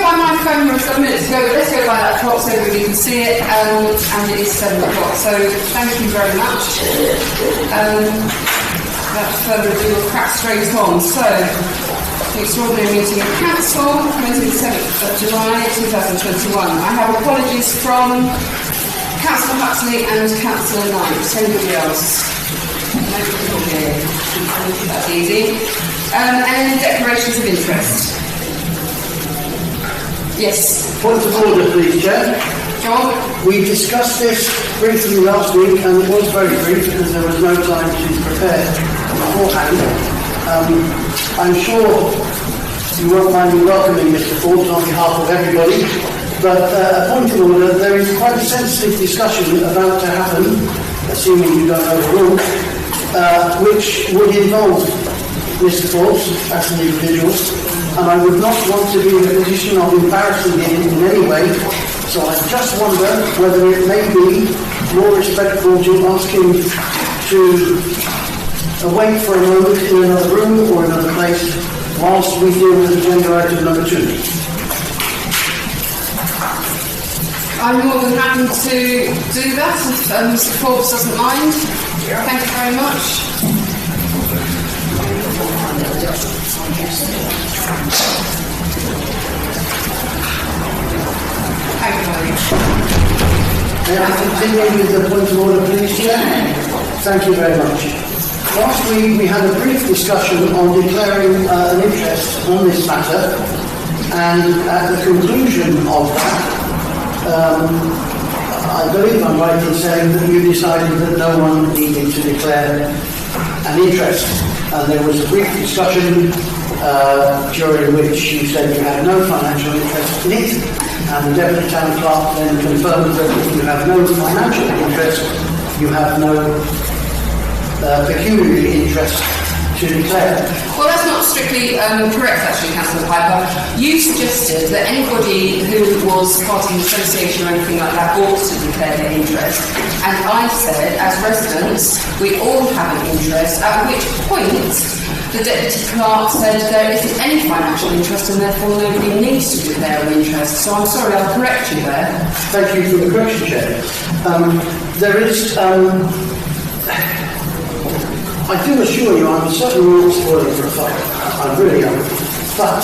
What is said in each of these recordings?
by my phone a few minutes ago, but let's go by that clock so everybody can see it, and it is 7 o'clock, so thank you very much. Without further ado, we'll crack straight on. So, the extraordinary meeting of Council, Wednesday the 7th of July 2021. I have apologies from Councillor Huxley and Councillor Knight. Anybody else? No people here. That's easy. Any declarations of interest? Yes. Point of order, please, Chair. John? We discussed this briefly last week, and it was very brief because there was no time to prepare beforehand. I'm sure you won't mind me welcoming Mr. Forbes on behalf of everybody, but a point of order, there is quite a sensitive discussion about to happen, assuming you don't know the rules, which would involve Mr. Forbes as an individual, and I would not want to be in a position of embarrassing him in any way, so I just wonder whether it may be more respectful to ask him to wait for a moment in another room or another place whilst we deal with agenda item number 2. I'm more than happy to do that if Mr. Forbes doesn't mind. Thank you very much. Thank you very much. May I continue with the point of order, please, Chair? Thank you very much. Last week we had a brief discussion on declaring an interest on this matter, and at the conclusion of that, I believe I'm right in saying that you decided that no one needed to declare an interest, and there was a brief discussion during which you said you had no financial interest in it, and the Deputy Town Clerk then confirmed that if you have no financial interest, you have no pecuniary interest to declare. Well, that's not strictly correct, actually, Councillor Piper. You suggested that anybody who was part of an association or anything like that ought to declare their interest. And I said, as residents, we all have an interest, at which point the Deputy Clerk said there isn't any financial interest and therefore nobody needs to declare an interest. So I'm sorry, I'll correct you there. Thank you for the correction, Chair. There is... I do assure you I'm certainly not spoiling for a fight. I really am. But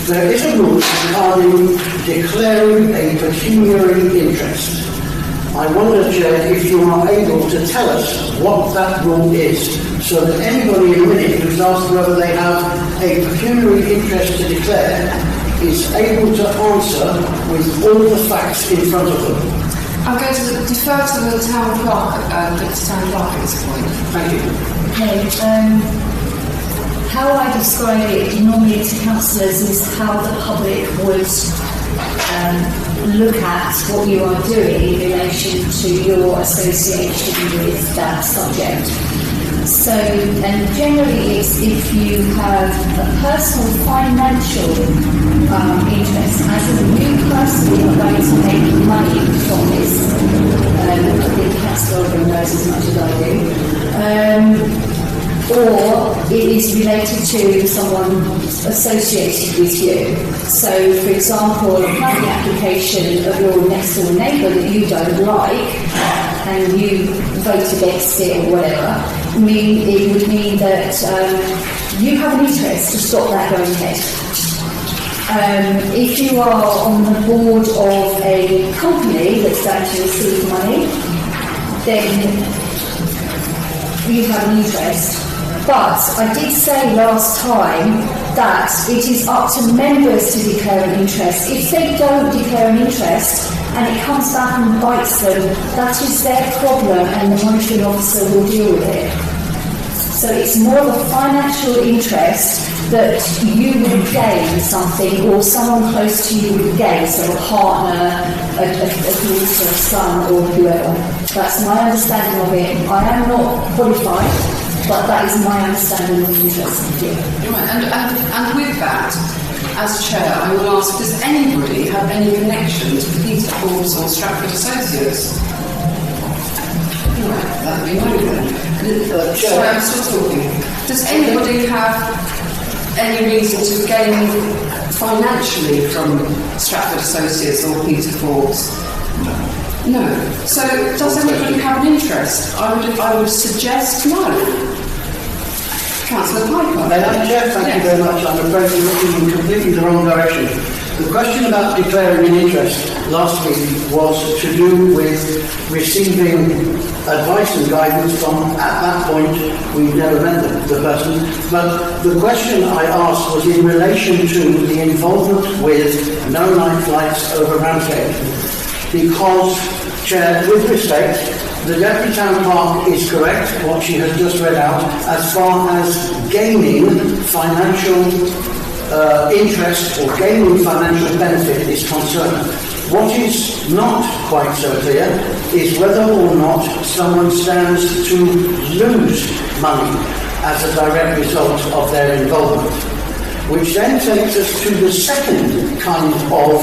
there is a rule regarding declaring a pecuniary interest. I wonder, Chair, if you are able to tell us what that rule is, so that anybody in a minute who's asked whether they have a pecuniary interest to declare is able to answer with all the facts in front of them. I'm going to defer to the Town Clerk, Deputy Town Clerk at this point. Thank you. Okay, how I describe it normally to councillors is how the public would look at what you are doing in relation to your association with that subject. So, and generally it's if you have a personal financial interest, as a new person you're going to make money from this. I think Councillor Ogden knows as much as I do. Or it is related to someone associated with you. So, for example, a planning application of your next door neighbour that you don't like and you vote against it or whatever, it would mean that you have an interest to stop that going ahead. If you are on the board of a company that's going to receive money, then you have an interest. But I did say last time that it is up to members to declare an interest. If they don't declare an interest and it comes back and bites them, that is their problem and the monitoring officer will deal with it. So it's more of a financial interest that you would gain something or someone close to you would gain, so a partner, a daughter, a son or whoever. That's my understanding of it. I am not qualified, but that is my understanding of the interest. And with that, as Chair, I will ask, does anybody have any connection to Peter Forbes or Stratford Associates? Right, that would be no then. Sorry, I'm still talking. Does anybody have any reason to gain financially from Stratford Associates or Peter Forbes? No. So does anybody have an interest? I would suggest no. Councillor Piper. Madam Chair, thank you very much. I'm afraid you're looking in completely the wrong direction. The question about declaring an interest last week was to do with receiving advice and guidance from, at that point, we never met the person, but the question I asked was in relation to the involvement with no night flights over Ramsgate. Because, Chair, with respect, the Deputy Town Clerk is correct, what she has just read out, as far as gaining financial interest or gaining financial benefit is concerned. What is not quite so clear is whether or not someone stands to lose money as a direct result of their involvement. Which then takes us to the second kind of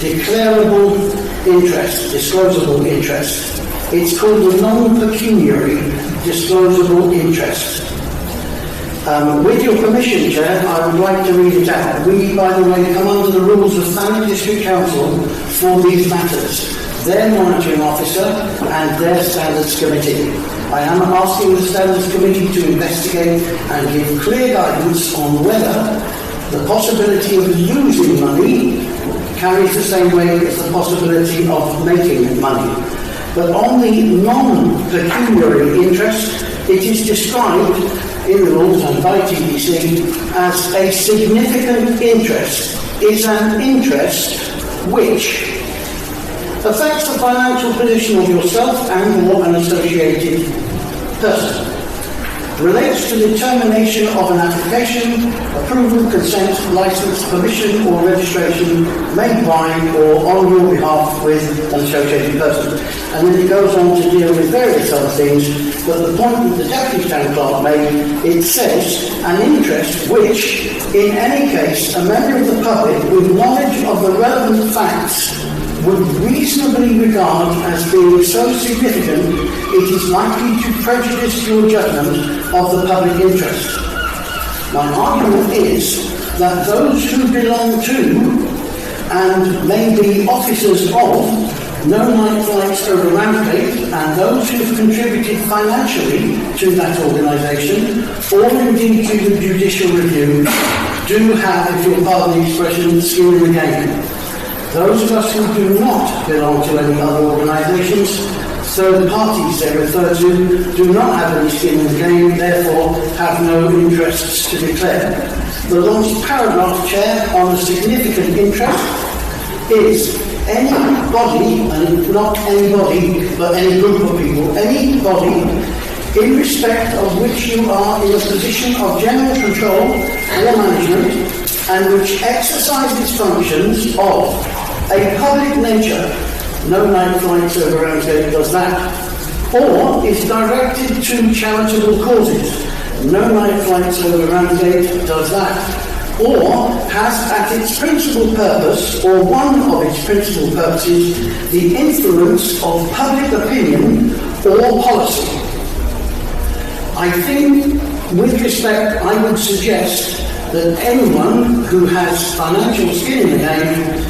declarable interest, disclosable interest. It's called the non-pecuniary disclosable interest. With your permission, Chair, I would like to read it out. We, by the way, come under the rules of Thanet District Council for these matters, their monitoring officer and their standards committee. I am asking the standards committee to investigate and give clear guidance on whether the possibility of losing money carries the same weight as the possibility of making money. But on the non-pecuniary interest, it is described in the rules and by TDC as a significant interest. Is an interest which affects the financial position of yourself and or an associated person. Relates to the termination of an application, approval, consent, license, permission or registration made by or on your behalf with an associated person. And then it goes on to deal with various other things, but the point that the Deputy Town Clerk made, it says an interest which, in any case, a member of the public with knowledge of the relevant facts would reasonably regard as being so significant it is likely to prejudice your judgment of the public interest. My argument is that those who belong to and may be officers of No Night Flights over Ramsgate and those who have contributed financially to that organisation or indeed to the judicial review do have, if you'll pardon the expression, skin in the game. Those of us who do not belong to any other organisations, third parties they refer to, do not have any skin in the game, therefore have no interests to declare. The last paragraph, Chair, on the significant interest is anybody, and not anybody, but any group of people, anybody in respect of which you are in a position of general control or management and which exercises functions of a public nature, No Night Flights over Ramsgate does that, or is directed to charitable causes, No Night Flights over Ramsgate does that, or has at its principal purpose, or one of its principal purposes, the influence of public opinion or policy. I think, with respect, I would suggest that anyone who has financial skin in the game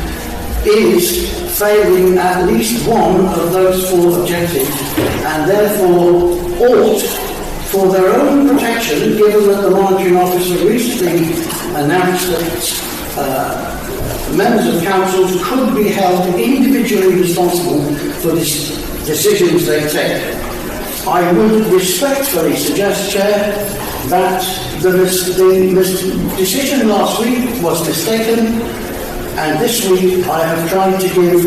is failing at least one of those four objectives, and therefore ought, for their own protection, given that the monitoring officer recently announced that members of councils could be held individually responsible for the decisions they take. I would respectfully suggest, Chair, that the decision last week was mistaken, and this week I have tried to give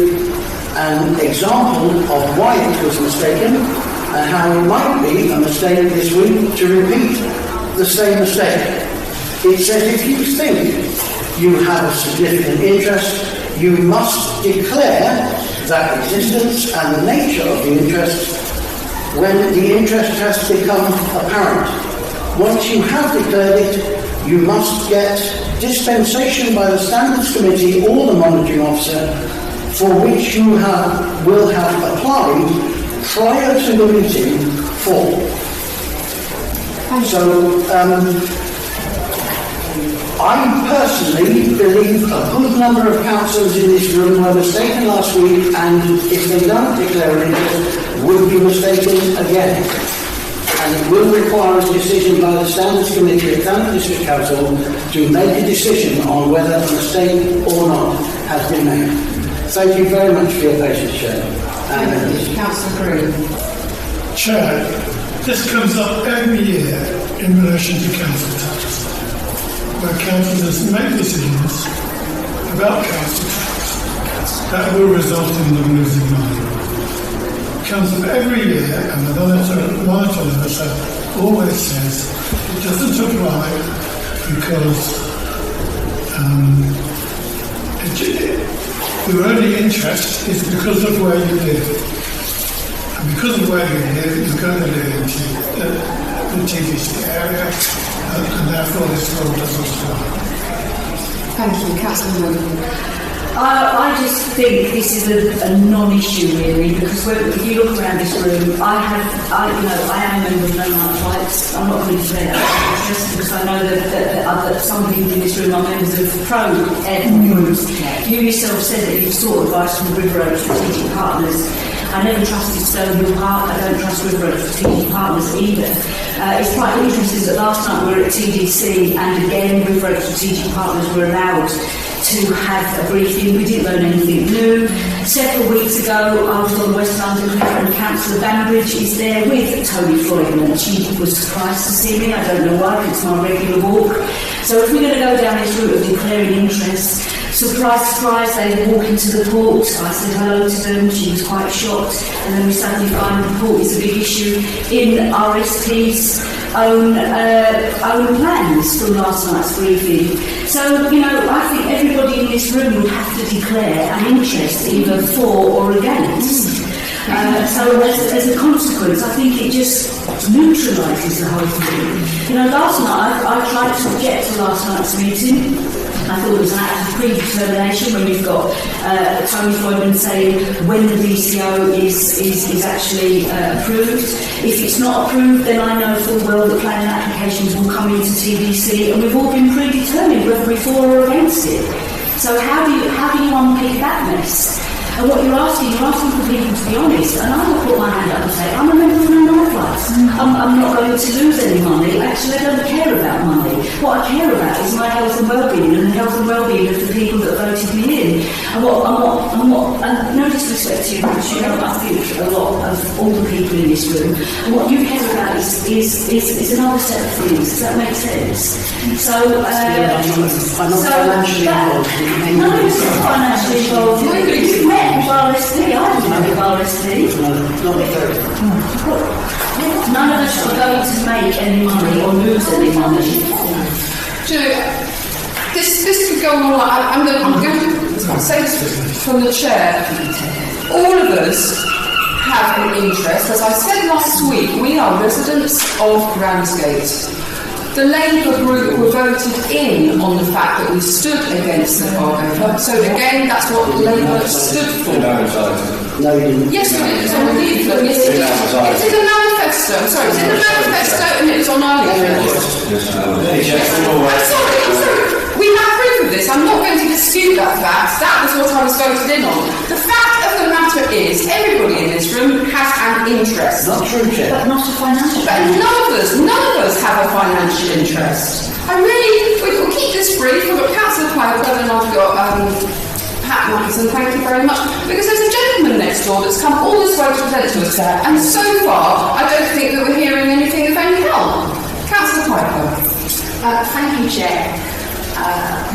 an example of why it was mistaken and how it might be a mistake this week to repeat the same mistake. It says if you think you have a significant interest, you must declare that existence and the nature of the interest when the interest has become apparent. Once you have declared it, you must get dispensation by the Standards Committee or the Monitoring Officer, for which you will have applied prior to the meeting for. So, I personally believe a good number of councillors in this room were mistaken last week, and if they don't declare an interest, would be mistaken again. And it will require a decision by the Standards Committee of Cannock District Council to make a decision on whether a mistake or not has been made. Thank you very much for your patience, Chair. Councillor Green. Chair, this comes up every year in relation to council tax, where councillors make decisions about council tax that will result in them losing money. Council every year, and the monitor always says it doesn't apply because your only interest is because of where you live. And because of where you live, you're going to live in the TDC area, and therefore this law doesn't apply. Thank you, Councillor Wood. I just think this is a non-issue really, because if you look around this room, I am a member of No Night Flights. I'm not going to declare that just because I know that some people in this room are members of pro-airport groups. You yourself said that you sought advice from River Road Strategic Partners. I never trusted Stonehill Park. I don't trust River Road Strategic Partners either. It's quite interesting that last night we were at TDC, and again River Road Strategic Partners were allowed to have a briefing. We didn't learn anything new. Several weeks ago, I was on the West London Cliff, and Councillor Banbridge is there with Tony Floydman, and she was surprised to see me. I don't know why, it's my regular walk. So if we're going to go down this route of declaring interest, surprise, surprise, they walk into the port. I said hello to them, she was quite shocked, and then we suddenly find the port is a big issue in RSP's own plans from last night's briefing. So, I think everybody in this room would have to declare an interest either for or against. So as a consequence, I think it just neutralises the whole thing. Last night, I tried to object to last night's meeting. I thought it was an act of predetermination when you've got Tony Floydman saying when the DCO is actually approved. If it's not approved, then I know full well that planning applications will come into TDC, and we've all been predetermined whether we're for or against it. So how do you unpick that mess? And what you're asking for people to be honest, and I will put my hand up and say, I'm a member of No Night Flights. I'm not going to lose any money. Actually, I don't care about money. What I care about is my health and well-being, and the health and well-being of the people that voted me in. And no disrespect to you, because I think a lot of all the people in this room, and what you care about is another set of things. Does that make sense? So, I'm not financially involved. No, it's not financially involved. You've met with RSP, I didn't know with RSP. Not None of us are going to make any money or lose any money. This could go on. I'm going to say this from the chair. All of us have an interest. As I said last week, we are residents of Ramsgate. The Labour group were voted in on the fact that we stood against the cargo club. So again, that's what Labour stood for. No, you didn't. Yes, it was on the leaflet. Yes, it is. It's in the manifesto. I'm sorry, it's in the manifesto, and it was on our leaflet. I'm sorry. We have proof of this. I'm not going to dispute that fact. That was what I was voted in on. The fact of the matter is, everybody in this room has an interest. Not true, Chair. But not a financial But none of us have a financial interest. We'll keep this brief. We've got Councillor Piper and I've got Pat Matheson, thank you very much. Because there's a gentleman next door that's come all this way to present to us there, and so far I don't think that we're hearing anything of any help. Councillor Piper. Thank you, Chair.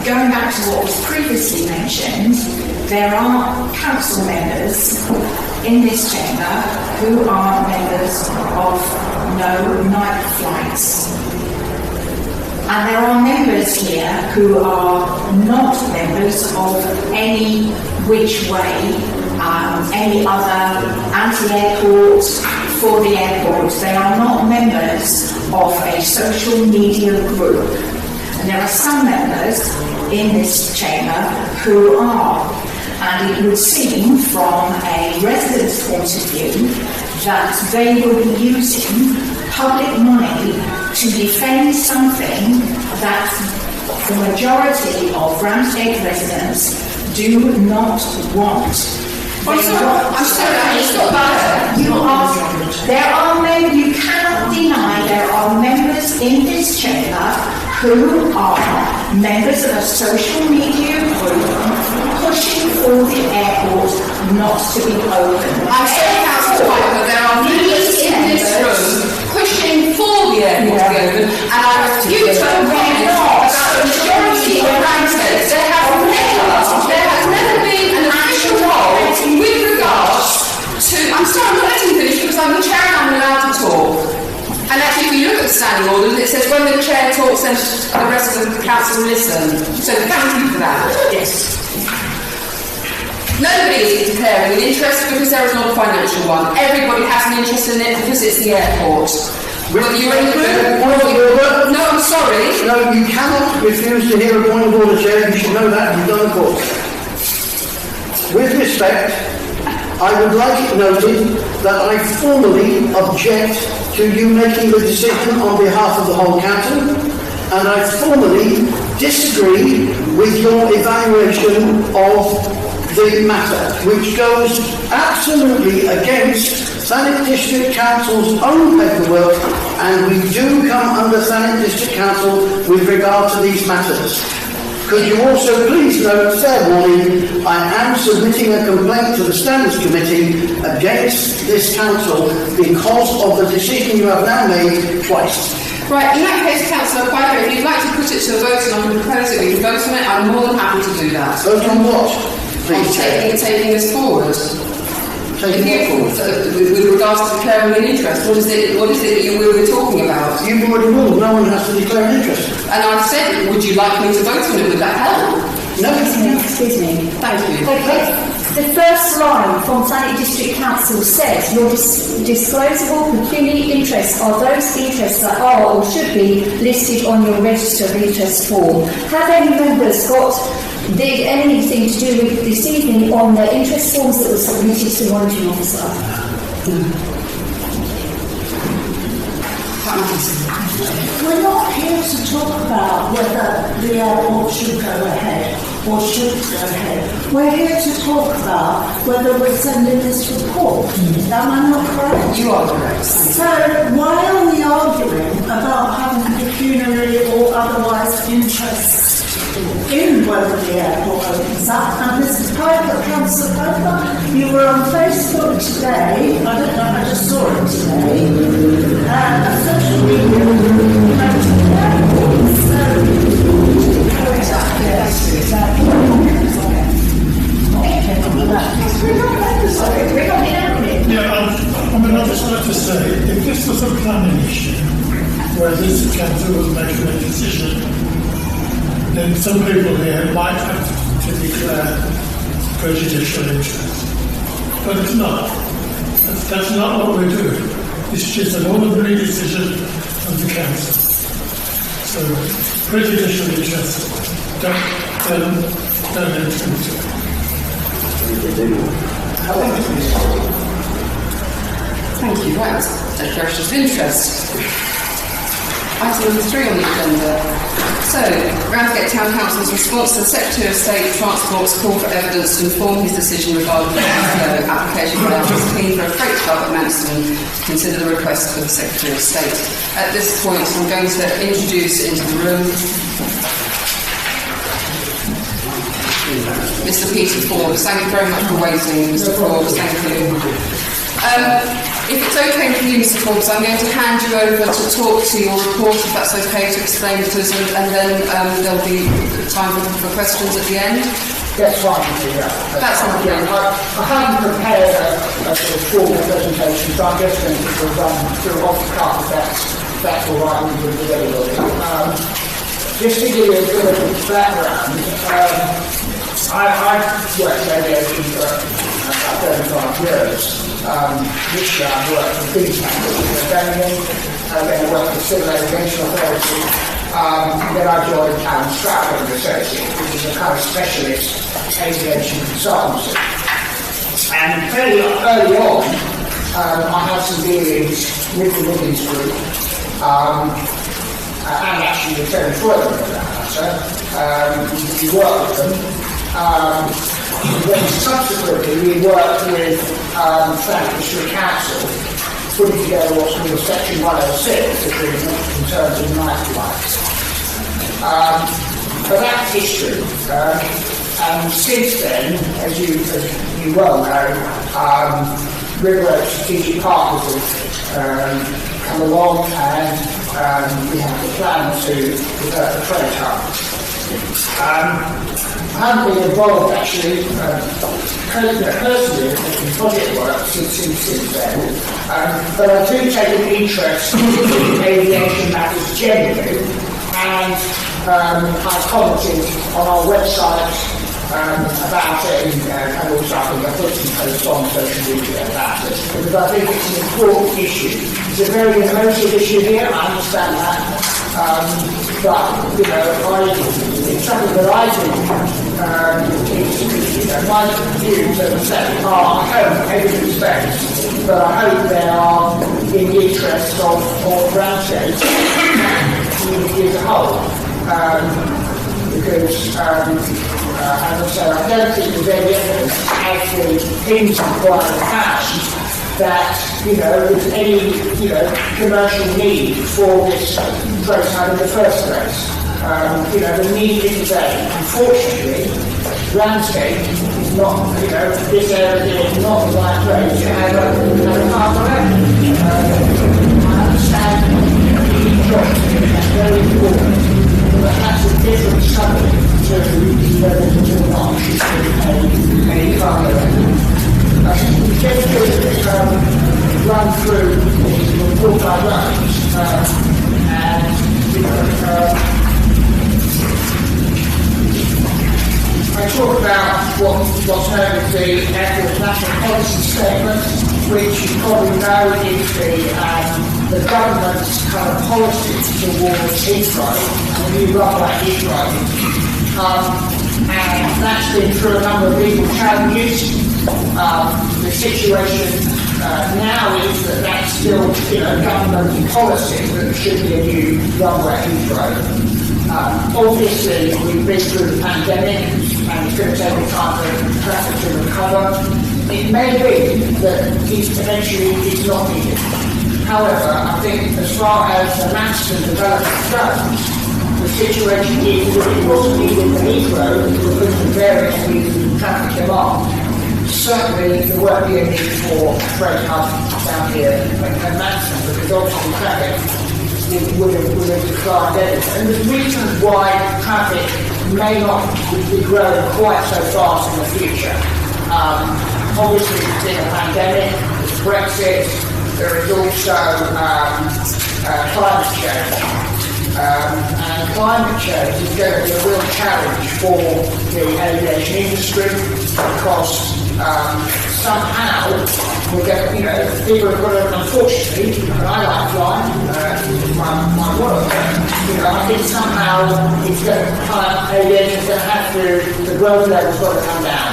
Going back to what was previously mentioned, there are council members in this chamber who are members of No Night Flights. And there are members here who are not members of any which way, any other anti-airport, for the airport. They are not members of a social media group. And there are some members in this chamber who are. And it would seem from a resident's point of view that they will be using public money to defend something that the majority of Ramsgate residents do not want. I'm sorry, it's not bad. There are members, you cannot deny there are members in this chamber who are members of a social media group pushing for the airport not to be open. I'm sorry, Councillor Piper, there are members in this room pushing for the airport to be open, and I refuse to comment about the majority of Ramsgate. There has never been an official role with regards to. I'm sorry, I'm not letting you finish because I'm the chair and I'm allowed to talk. And actually, if you look at the standing orders, it says when the chair talks, then the rest of the council listen. So thank you for that. Yes. Nobody is declaring an interest because there is not a financial one. Everybody has an interest in it because it's the airport. Whether you're in the room, no, I'm sorry. No, you cannot refuse to hear a point of order, Chair. You should know that. You've done the course. With respect, I would like it noted that I formally object to you making the decision on behalf of the whole council, and I formally disagree with your evaluation of the matter, which goes absolutely against Thanet District Council's own paperwork, and we do come under Thanet District Council with regard to these matters. Could you also please note, fair warning, I am submitting a complaint to the Standards Committee against this council because of the decision you have now made twice. Right, in that case, Councillor Piper, if you'd like to put it to a vote and I'm going to propose it, we can vote on it, I'm more than happy to do that. Vote on what? Please, Taking us forward. Taking what forward? With regards to declaring an interest, what is it that you were talking about? You've already ruled no one has to declare an interest. And I've said, would you like me to vote on it? Would that help? No. Excuse me. Thank you. Okay. The first line from Thanet District Council says your disclosable pecuniary interests are those interests that are or should be listed on your register of interest form. Have any members did anything to do with this evening on the interest forms that were submitted to the monitoring officer? We're not here to talk about whether the airport should go ahead or shouldn't go ahead. We're here to talk about whether we're sending this report. Am I not correct? You are correct. So why are we arguing about having pecuniary or otherwise interests in whether the airport opens up? And Mrs. Piper, Councillor Piper, you were on Facebook today, I don't know, I just saw it today, a social media promoting the airport. I'd just like to say, if this was a planning issue, where this council was making a decision, then some people here might have to declare prejudicial interest. But it's not. That's not what we're doing. It's just an ordinary decision of the council. So, prejudicial interest, don't enter into it. Thank you. Right, declaration of interest. Item number 3 on the agenda. So, Ramsgate Town Council's response to the Secretary of State Transport's call for evidence to inform his decision regarding the application for Clean for a freight club at Manston to consider the request of the Secretary of State. At this point, I'm going to introduce into the room Mr. Peter Forbes. Thank you very much for waiting, Mr. Forbes. Thank you. If it's okay with you, Mr. Forbes, I'm going to hand you over to talk to your report, if that's okay, to explain it to us, and then there'll be time for questions at the end. That's fine, yeah. That's fine. I haven't prepared a sort of formal presentation, so I'm just going to run through off the cuff, if that's all right with everybody. Just to give you a bit of background, I've worked in aviation for about 35 years. This year I've worked for BTAC, then I worked for Civil Aviation Authority, then I joined Callum Stratford Associates, which is a kind of specialist aviation consultancy. And fairly early on, I had some dealings with the Women's Group, and actually the Terence Royal. contractor, we work with them. Then subsequently we worked with Franklin District Council, putting together what's called a Section 106 agreement in terms of night lights. But that's history. And since then, as you well know, River Road Strategic Partners have come along, and we have the plan to develop the trade hub. I haven't been involved actually personally in project work since then, but I do take an interest in aviation matters generally, and I've commented on our website about it, and also I think I put some posts on social media about it, because I think it's an important issue. It's a very emotive issue here, I understand that, but, it's something that I think my views are set apart. I hope everything's based, but I hope they are in the interest of Ramsgate and the community as a whole. Because, as I said, I don't think there's any evidence as the things required in the past that, there's any, commercial need for this trade hub in the first place. The need is there. Unfortunately, Ramsgate is not, this area is not the right place to have a path around. I understand the interest is very important. But that's a different subject to whether to not any cargo. Just to run through the report I wrote, and I talk about what's known as the Airport National Policy Statement, which you probably know is the government's kind of policy towards Heathrow, and the new runway at Heathrow. And that's been through a number of legal challenges. The situation now is that that's still, government policy that there should be a new runway at Heathrow. Obviously, we've been through the pandemic, and it's going to take time for traffic to recover. It may be that eventually it's not needed. However, I think as far as the Manston development goes, the situation is that it wasn't needed for Heathrow because of the various reasons of traffic demand. Certainly, there won't be a need for a freight hub down here at Manston, because obviously traffic would have declined anyway. And there's reasons why traffic may not be growing quite so fast in the future. Obviously, there's been a pandemic, there's Brexit, there is also climate change. And climate change is going to be a real challenge for the aviation industry, because somehow we're going to, people are going to, unfortunately, and I like flying, my work, I think somehow it's going to, aviation is going to have to, the growth level's got to come down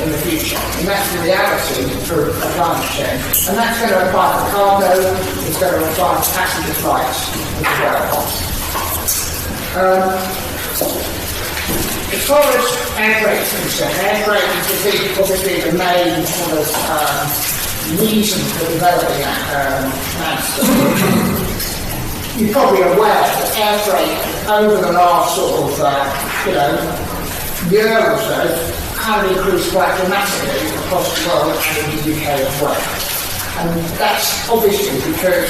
in the future. And that's the reality for climate change. And that's going to apply to cargo, it's going to apply to passenger flights as well. As far as air freight is concerned, air freight is obviously the main sort of reason for developing Manston. You're probably aware that air freight over the last sort of year or so have increased quite dramatically across the world and in the UK as well. And that's obviously because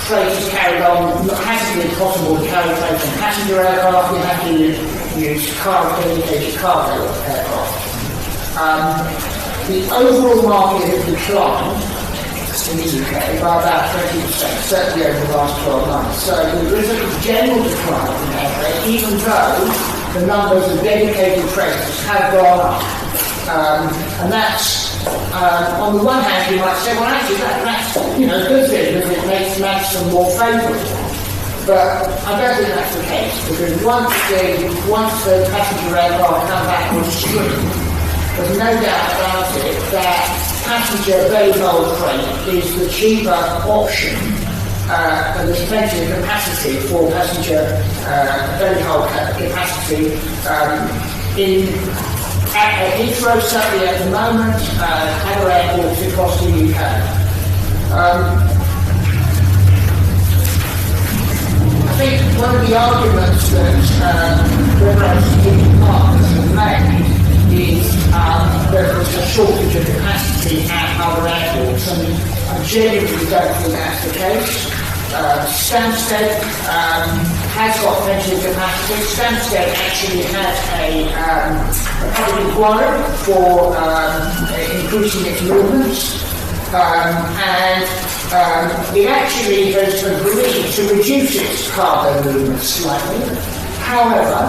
freight is carried on, it hasn't been possible to carry freight on passenger aircraft, you have to use dedicated cargo aircraft. The overall market has declined in the UK by about 20%, certainly over the last 12 months. So there is a general decline in air freight, even though the numbers of dedicated freighters have gone up. And that's, on the one hand, you might say, well, actually, that's good thing, because it makes Manston more favourable. But I don't think that's the case, because once the passenger aircraft come back on stream, there's no doubt about it that passenger very old freight is the cheaper option and there's plenty of capacity for passenger belly hold capacity at Heathrow, certainly at the moment, other airports across the UK. I think one of the arguments that representative partners have made is there is a shortage of capacity at other airports, and I genuinely don't think that's the case. Stansted has got plenty of capacity. Stansted actually has a public inquiry for increasing its movements, and it actually has agreed to reduce its cargo movements slightly. However,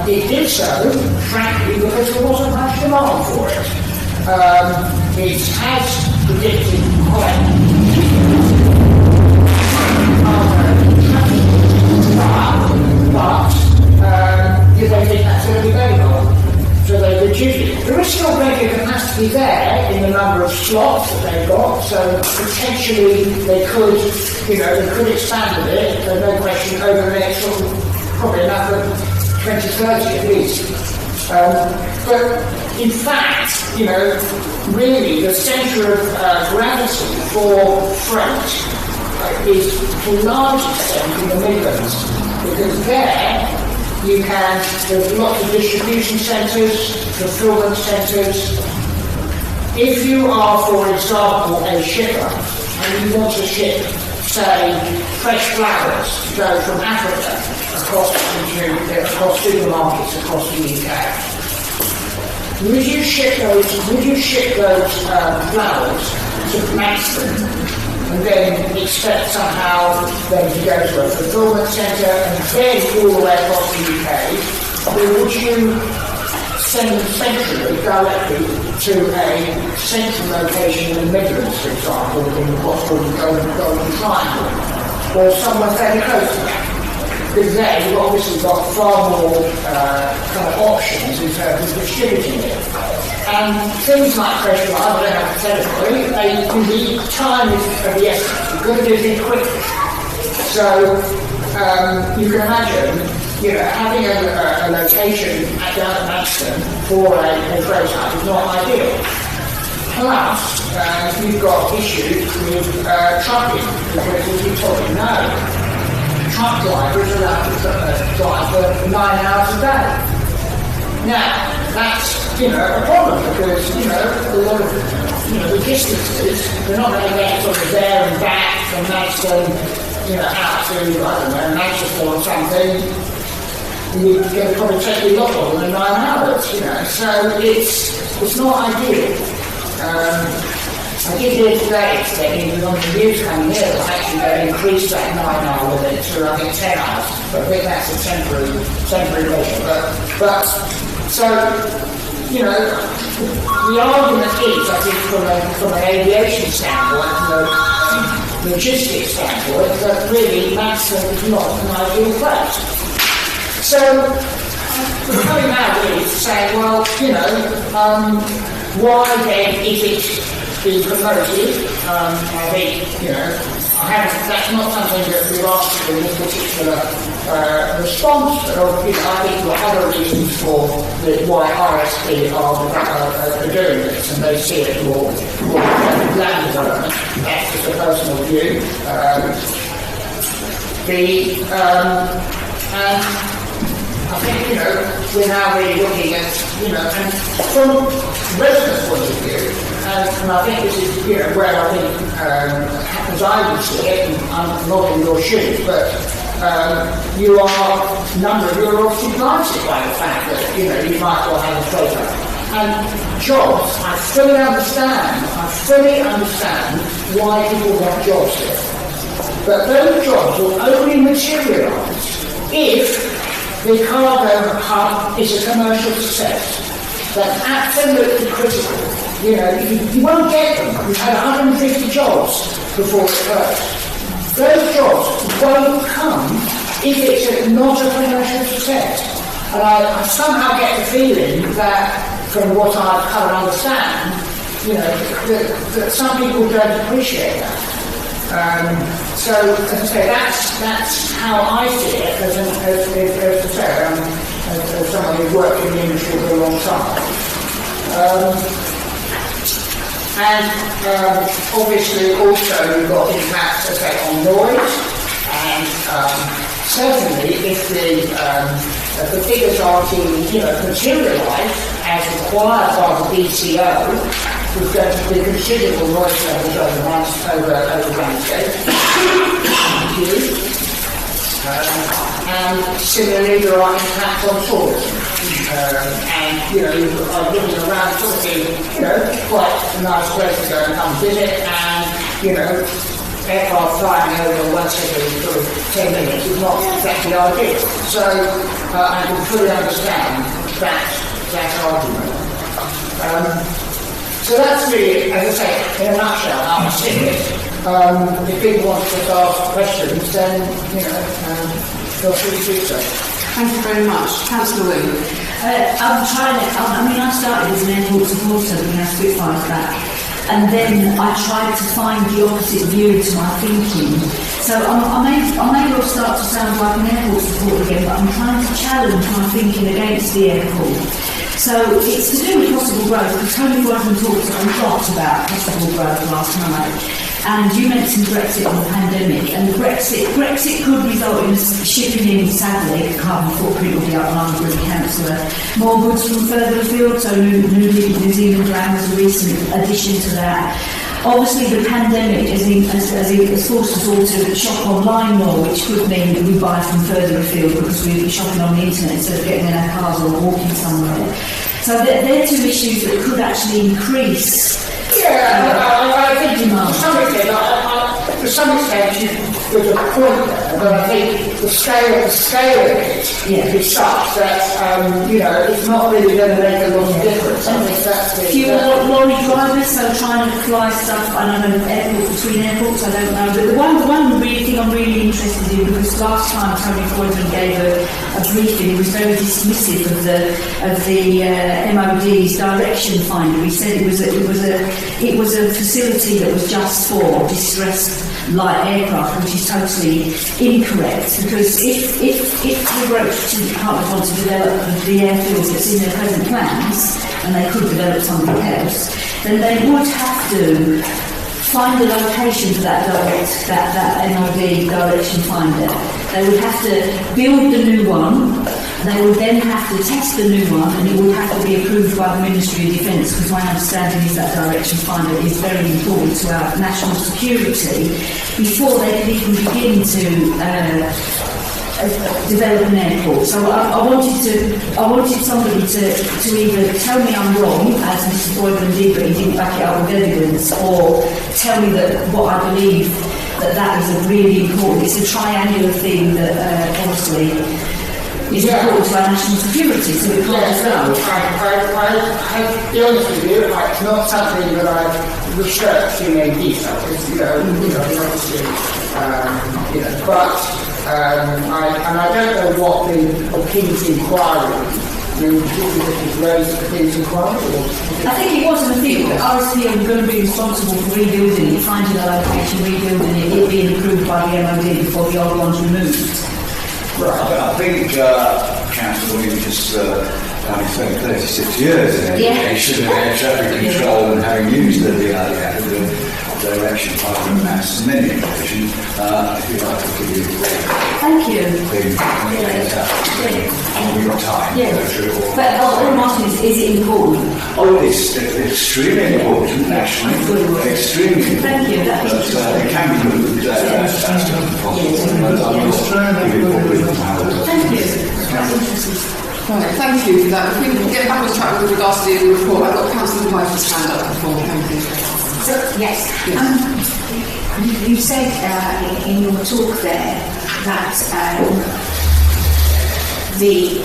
it did so, frankly, because there wasn't much demand for it. It has predicted but they think that's going to be very long, so they reduced it. There is still plenty of capacity there in the number of slots that they've got, so potentially they could expand a bit, there's no question, over the next probably another 2030 at least. But in fact, really the centre of gravity for freight is to a large extent in the Midlands, because there there's lots of distribution centres, fulfilment centres. If you are, for example, a shipper and you want to ship, say, fresh flowers to go from Africa across supermarkets across the UK, would you ship those flowers to Maidstone and then expect somehow them to go to a fulfilment centre and then all the way across the UK, or would you send them centrally, directly to a central location in the Midlands, for example, in what's called the Golden Triangle, or somewhere fairly close to that? Because there you've obviously got far more kind of options in terms of distributing it. And things like fresh flowers, I don't have to tell everybody, the time is of the essence. You've got to do things quickly. So you can imagine, having a location down at Maidstone for a freight hub is not ideal. Plus, you've got issues with trucking, because as you probably know, truck drivers are allowed to drive for 9 hours a day. Now, that's, a problem, because, a lot of, the distances, they're not going to get sort of there and back from Maidstone, out to, I don't know, Manchester or something. You're going to probably take a lot longer than 9 hours, so it's not ideal. I did hear today that on the news coming here, they'll actually going to increase that 9-hour limit to, I think, 10 hours. But I think that's a temporary measure. But so, the argument is, I think, from an aviation standpoint, from a logistics standpoint, that really Maidstone is not an ideal place. So, we're coming now really to say, well, why then is it being promoted? I think, that's not something that we've asked for in this particular response, but I think there are other reasons for why RSP are doing this, and they see it more land development. That's just a personal view. I think, we're now really looking at, and from residents' point of view, and I think this is, where I think, as I would see it, and I'm not in your shoes, but you're obviously blighted by the fact that, you might well have a photo. And jobs, I fully understand why people want jobs here. But those jobs will only materialise if the cargo hub is a commercial success. That's absolutely critical. You won't get them. We've had 150 jobs before it occurs. Those jobs won't come if it's not a commercial success. And I somehow get the feeling that, from what I've come to understand, that some people don't appreciate that. So, as I say, that's how I see it as someone who's worked in the industry for a long time. Obviously also you've got impacts, as I say, on noise, and certainly if the figures are to materialise as required by the BCO, there's going to be considerable noise levels over landscape. And similarly there are impacts on tourism. And I'm looking around talking, quite a nice place to go and come visit, and aircraft flying over once every sort of 10 minutes is not exactly ideal. So I can fully understand that argument. So that's really, as I say, in a nutshell, how I see it. If people want to ask questions, then feel free to do so. Thank you very much. Councillor Wu. I started as an airport supporter when I Spitfires back, and then I tried to find the opposite view to my thinking. So I may well start to sound like an airport supporter again, but I'm trying to challenge my thinking against the airport. So it's to do with possible growth, because Tony Gordon talked a lot about possible growth last night. And you mentioned Brexit and the pandemic, and Brexit could result in shipping in, sadly, carbon footprint will be outlined with the Councillor, more goods from further afield, so New Zealand Land was a recent addition to that. Obviously, the pandemic has forced us all to shop online more, which could mean that we buy from further afield because we're shopping on the internet instead of getting in our cars or walking somewhere. So they're two issues that could actually increase. I think to some extent there's a point there, but I think the scale of it is such that it's not really going to make a lot of difference. I think that's few lorry drivers, so trying to fly stuff, I don't know, between airports, I don't know. But the one really thing I'm really interested in, because last time Tony Croydon gave a briefing, he was very dismissive of the MOD's direction finder. He said it was a facility that was just for distressed light aircraft, which is totally incorrect, because if the Road Department want to develop the airfield that's in their present plans, and they could develop something else, then they would have to find the location for that MOD direction finder. They would have to build the new one. They would then have to test the new one, and it would have to be approved by the Ministry of Defence, because my understanding is that direction finder is very important to our national security, before they can even begin to develop an airport. So I wanted somebody to either tell me I'm wrong, as Mr. Boyden did, but he didn't back it up with evidence, or tell me that what I believe that is a really important. It's a triangular thing that obviously is important to our national security, so we can't go. I'll be honest with you, it's not something that I've researched in any detail. It's, obviously, but I don't know what the King's inquiry. I think it wasn't a thing, but RSP are going to be responsible for rebuilding it, finding a location, rebuilding it being approved by the MOD before the old one's removed. Right. I think Council William just having spent 36 years in aviation and air traffic control, and having used the direction part of mass in many occasions, if you like to give you thank you. We've got time to go through it all. But all I'm asking is it important? Oh, it's extremely important nationally. Extremely important. Thank you. But it can be moved. That's possible. Thank you. Right, thank you for that. If we can get back on track with regards to the report, I've got Councillor Piper's hand up before. Thank you. So, yes. You said in your talk there that the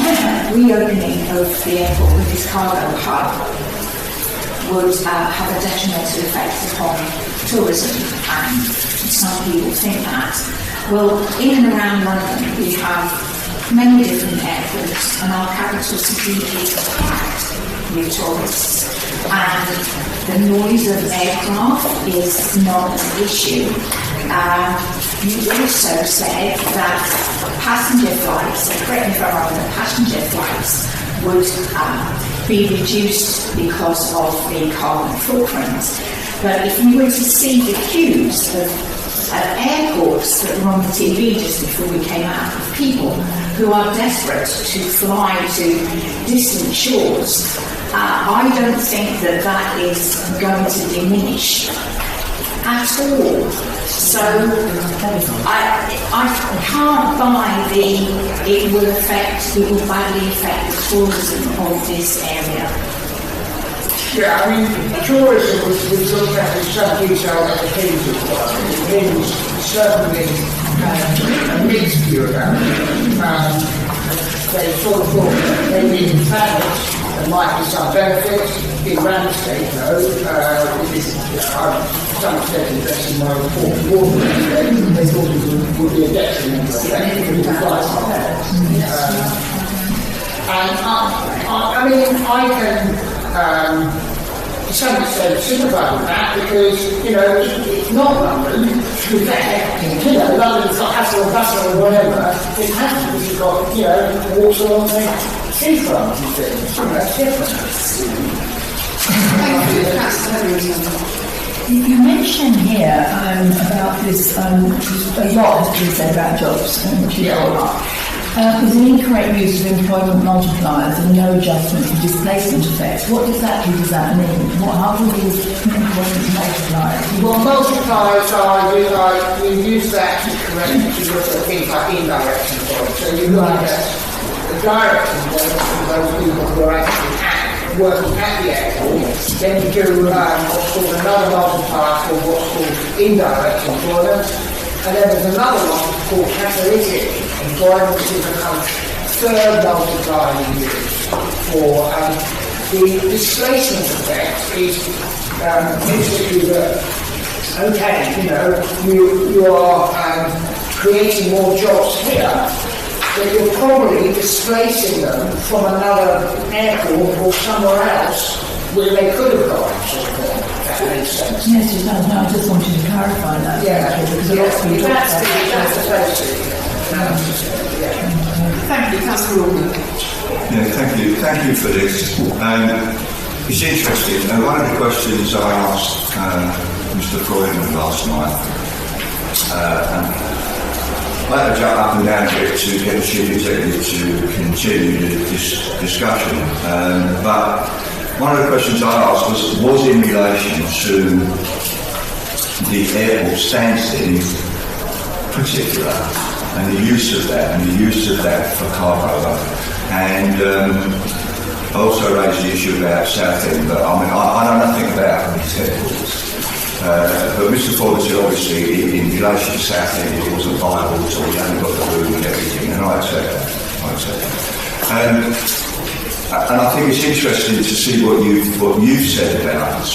reopening of the airport with this cargo hub would have a detrimental effect upon tourism, and some people think that. Well, in and around London we have many different airports, and our capital city is packed with tourists, and the noise of aircraft is not an issue. You also said that passenger flights, and correct me if I'm wrong, that passenger flights would be reduced because of the carbon footprint. But if you were to see the queues of airports that were on the TV just before we came out, of people who are desperate to fly to distant shores, I don't think that that is going to diminish at all. So I can't buy it will badly affect the tourism of this area. Yeah, I mean, tourism was looked at in some detail at the King's report. The King's certainly a mixed view about it. They sort of thought that maybe in travels there might be some benefits. In Ramsgate, though, which is, to some extent addressing my report before they thought it would be a detriment to the flights are there. And I mean, I can to some extent sympathise with that because, it's not London, to be fair. London's got hassle and bustle and whatever. It has because you've got, water on the seafront and things. That's different. Thank you. Councillor Hetherington. You mentioned here about this, a lot has been said about jobs, which is all right. There's an incorrect use of employment multipliers and no adjustment for displacement effects. What exactly does that mean? How do these employment multipliers? Well, multipliers are, you use that to correct to look at things like indirect employment. So you look at the direct employment from those people who are actually working at the airport. Then you do what's called another multiplier called what's called indirect employment. And then there's another one called catalytic employment, which is a kind of third multiplier you use for the displacement effect is basically that, you are creating more jobs here, but you're probably displacing them from another airport or somewhere else where they could have gone. That makes sense. Yes, it does. No, I just wanted to clarify that. Yeah, because that's the basic. Thank you, Councillor Rawley. Yeah, thank you for this. It's interesting. One of the questions I asked Mr. Freudman last night, I had to jump up and down a bit to get the chief executive to continue this discussion. But one of the questions I asked was in relation to the airport standstill in particular, and the use of that for cargo. And I also raised the issue about Southend, but I know nothing about these airports. But Mr. Ford said obviously in relation to Southend it wasn't viable at all, you only got the room and everything, and I accept that. And I think it's interesting to see what you've said about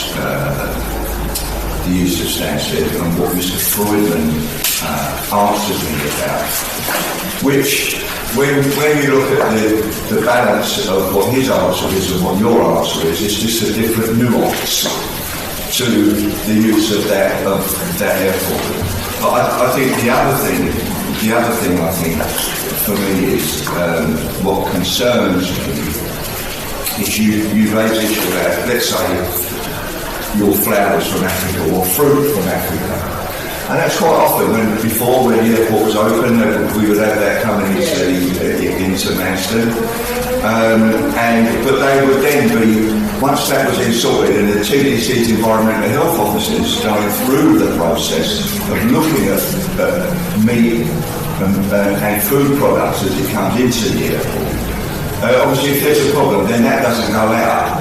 the use of standstill and what Mr. Freudman answered me about, which when you look at the balance of what his answer is and what your answer is, it's just a different nuance to the use of that airport. But I think the other thing I think for me is what concerns me is you raise the issue about, let's say, your flowers from Africa or fruit from Africa. And that's quite often when the airport was open, we would have that coming into Manston. But they would then be, once that was installed, and the TDC's environmental health officers going through the process of looking at meat and food products as it comes into the airport. Obviously, if there's a problem, then that doesn't go out.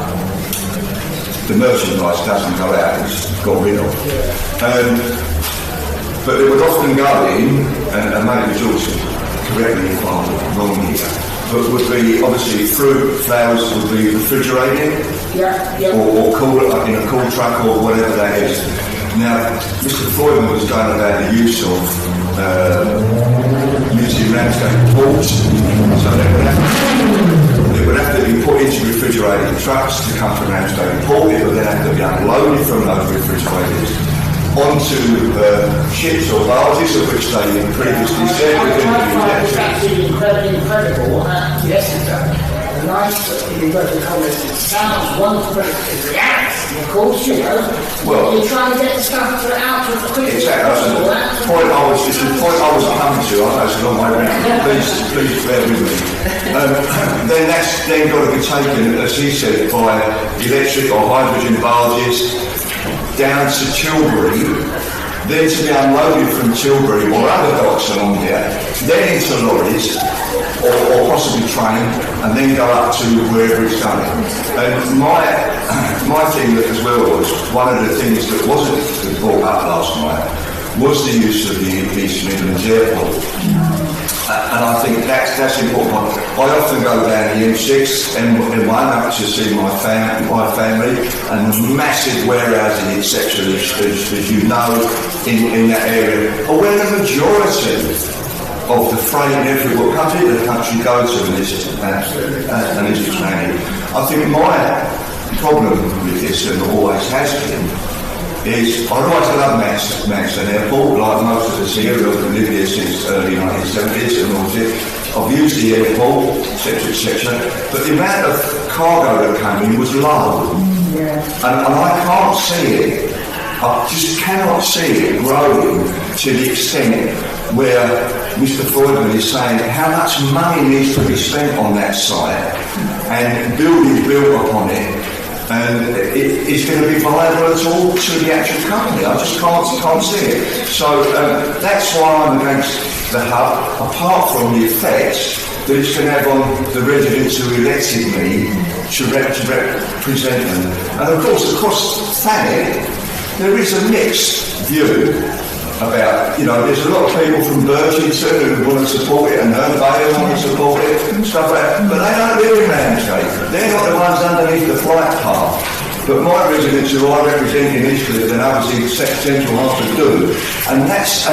The merchandise doesn't go out, it's got rid of. But it would often go in, and maybe George correct me if I'm wrong here, but would be, obviously, fruit, flowers would be refrigerated, or cool, like in a cool truck or whatever that is. Now, Mr. Freudman was going about the use of using Ramsgate ports, so they would have to be put into refrigerated trucks to come from Ramsgate Port. It would then have to be unloaded from those refrigerators onto ships or barges, of which they previously said were going to be It's electric. absolutely incredible. Yes, it's a nice inverted commas. It sounds wonderful, but in reality, of course, you know, Well, you're trying to get the stuff out as quickly as Exactly. possible. The point I was coming to, I know it's a long way round, please bear with me. Then that's then got to be taken, as he said, by electric or hydrogen barges down to Tilbury, then to be unloaded from Tilbury or other docks along here, then into lorries or possibly train, and then go up to wherever it's going. And my thing as well was, one of the things that wasn't brought up last night was the use of the East Midlands Airport. And I think that's important. I often go down the M6 and up to see my family, and massive warehousing, etc., as you know, in that area, or where the majority of the freight in every country the country go to, and this is expanding. I think my problem with this, and always has been, is I love Manston Airport, like most of us here who have lived here since early 1970s and all this. I've used the airport, etc., but the amount of cargo that came in was low. And I can't see it. I just cannot see it growing to the extent where Mr. Freudman is saying how much money needs to be spent on that site and buildings built upon it, and it's going to be viable at all to the actual company. I just can't see it. So that's why I'm against the hub, apart from the effects that it's going to have on the residents who elected me to represent them. And of course, across Thanet, there is a mixed view about, there's a lot of people from Birchington who want to support it, and Herne want to support it, and stuff like that, but they don't live in Ramsgate. They're not the ones underneath the flight path. But my residents who I represent in Eastcliff and others in Central Hartford do, and that's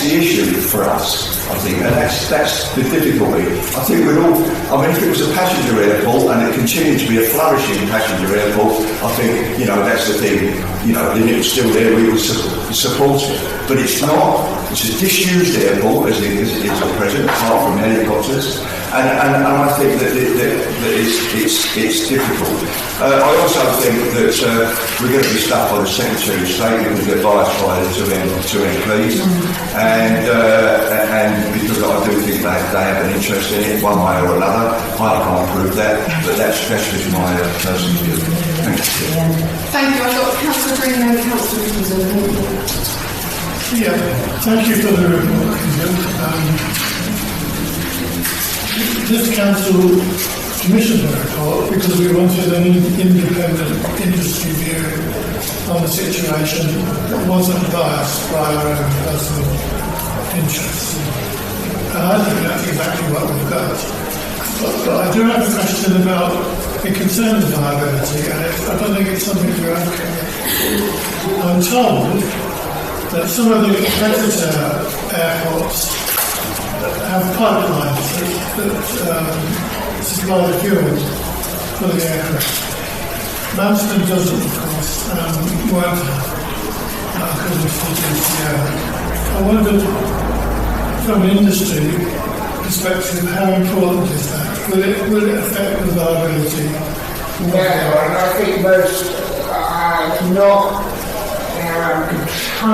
the issue for us, I think, and that's the difficulty. I think if it was a passenger airport and it continued to be a flourishing passenger airport, I think, that's the thing, if it was still there, we would support it. But it's not. It's a disused airport as it is at present, apart from helicopters, and I think that it's difficult. I also think that we're going to be stuck by the Secretary of State with advice by the two MPs, and because I do think they have an interest in it one way or another. I can't prove that, but that's just my personal view. Thank you. Thank you. I've got Councillor Green and Councillor Richardson. Yeah, thank you for the report. This council commissioned the report because we wanted an independent industry view on the situation that wasn't biased by our own personal interests. And I think that's exactly what we've got. But I do have a question about the concern of viability, and I don't think it's something you're asking. I'm told that some of the competitor airports have pipelines that supply the fuel for the aircraft. Manston doesn't, of course, won't have, because of CTCA. I wondered, from an industry perspective, how important is that? Will it affect the viability? No, and I think most are not 100%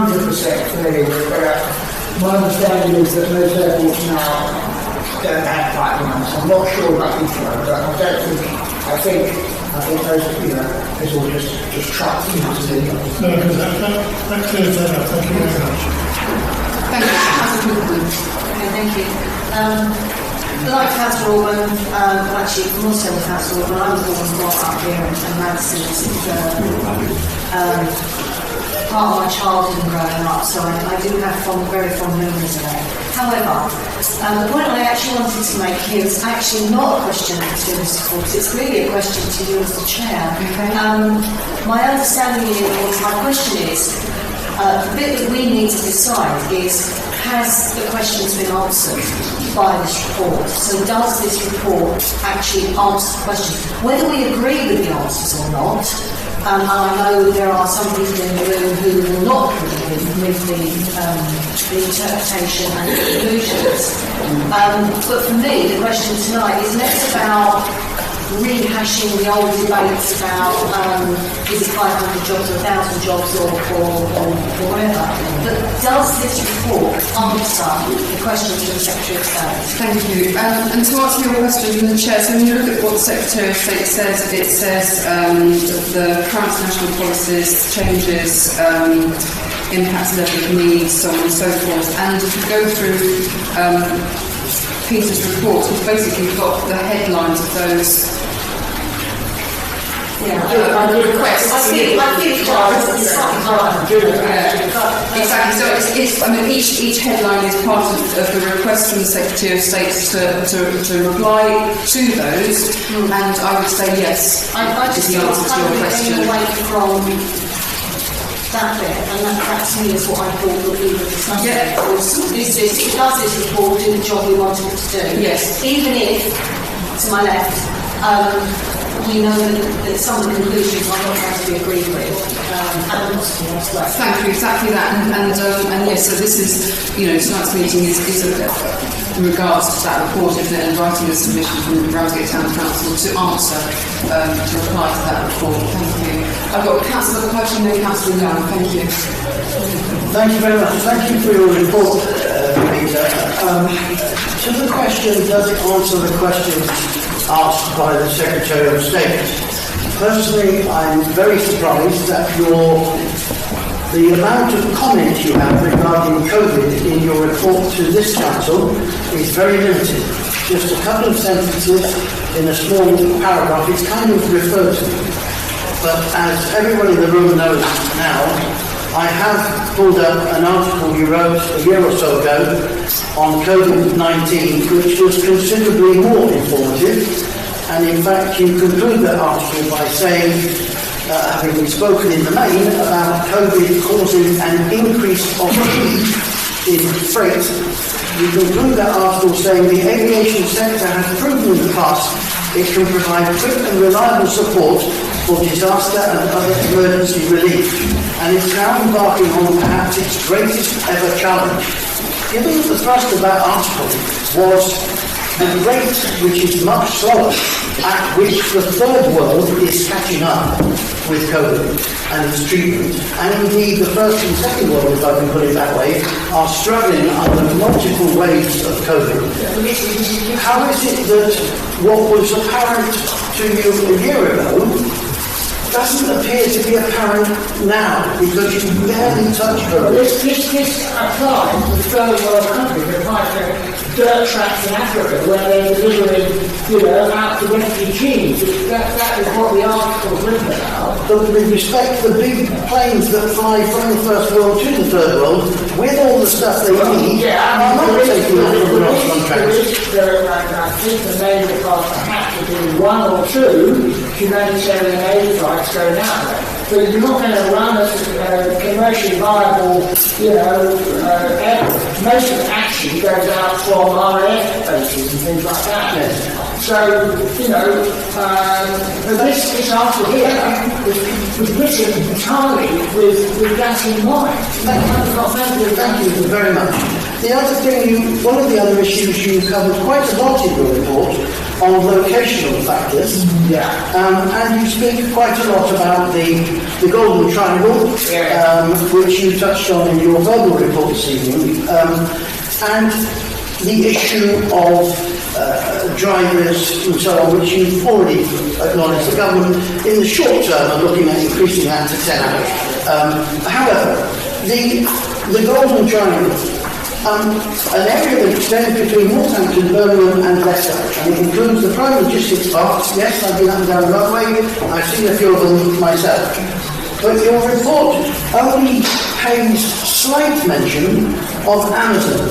familiar with it. My understanding is that most airports now don't have pipelines. I'm not sure about Heathrow, but I think those, it's all just trucks. No, because that clears that up. Thank you very much. Thank you. Okay, thank you. Like Councillor Orban, actually more so than Councillor Orban, I was the one brought up here in Madison. Part of my childhood and growing up, so I do have very fond memories of it. However, the point I actually wanted to make here is actually not a question to Mr. Forbes, it's really a question to you as the Chair. Okay. My understanding is, my question is, the bit that we need to decide is, has the questions been answered by this report? So does this report actually answer the question? Whether we agree with the answers or not, And I know there are some people in the room who will not agree with the interpretation and the conclusions. But for me, the question tonight is less about rehashing the old debates about is it 500 jobs or 1,000 jobs or whatever. But does this report answer the questions from the Secretary of State? Thank you. And to answer your question from the Chair, so when you look at what the Secretary of State says, it says the current national policies, changes, impacts level of needs, so on and so forth. And if you go through Peter's report, we've basically got the headlines of those requests. I think it's slightly hard to do it. Exactly. So it's I mean, each headline is part of the request from the Secretary of State to reply to those, and I would say yes. I just is the answer to your question. Away from that bit, and that to me is what I thought that we were discussing. Yeah. It does this report do the job we wanted it to do. Yes. Even if, to my left, we know that some of the conclusions are not going to be agreed with, and possibly elsewhere. Thank you, exactly that. And yes, so this is, tonight's meeting is in regards to that report, isn't it, and writing a submission from Ramsgate Town Council to answer, to reply to that report. Thank you. I've got Councillor Pudgeon and Councillor Young. Thank you. Thank you very much. Thank you for your report, Peter. To the question, does it answer the questions asked by the Secretary of State? Personally, I'm very surprised that the amount of comment you have regarding COVID in your report to this council is very limited. Just a couple of sentences in a small paragraph. It's kind of referred to. But as everyone in the room knows now, I have pulled up an article you wrote a year or so ago on COVID-19, which was considerably more informative. And in fact, you conclude that article by saying, having spoken in the main about COVID causing an increase of speed in freight, you conclude that article saying the aviation sector has proven in the past it can provide quick and reliable support for disaster and other emergency relief, and is now embarking on perhaps its greatest ever challenge. Given that the thrust of that article was the rate which is much slower at which the third world is catching up with COVID and its treatment, and indeed the first and second world, if I can put it that way, are struggling under multiple waves of COVID. How is it that what was apparent to you a year ago doesn't appear to be apparent now, because you barely touch COVID? This applies to third world countries. It applies to dirt tracks in Africa where they're delivering, out to refugees. That is what the article is written about. But with respect to the big planes that fly from the first world to the third world, with all the stuff they need, are not taking on the contracts. I think the main department has to do one or two humanitarian aid flights going out there. So you're not going to run a commercially viable, airport. Most of it actually goes out from RAF bases and things like that. Yes. So, this article here was written entirely with that in mind. Thank you very much. The other thing, one of the other issues you covered quite a lot in your report on locational factors, and you speak quite a lot about the Golden Triangle, which you touched on in your verbal report this evening, and the issue of drivers and so on, which you've already acknowledged the government in the short term are looking at increasing that to 10 hours. However, the Golden Triangle, an area that extends between Northampton, Birmingham and Leicester, and it includes the prime logistics parks. Yes, I've been up and down the roadway, I've seen a few of them myself. But your report only pays slight mention of Amazon,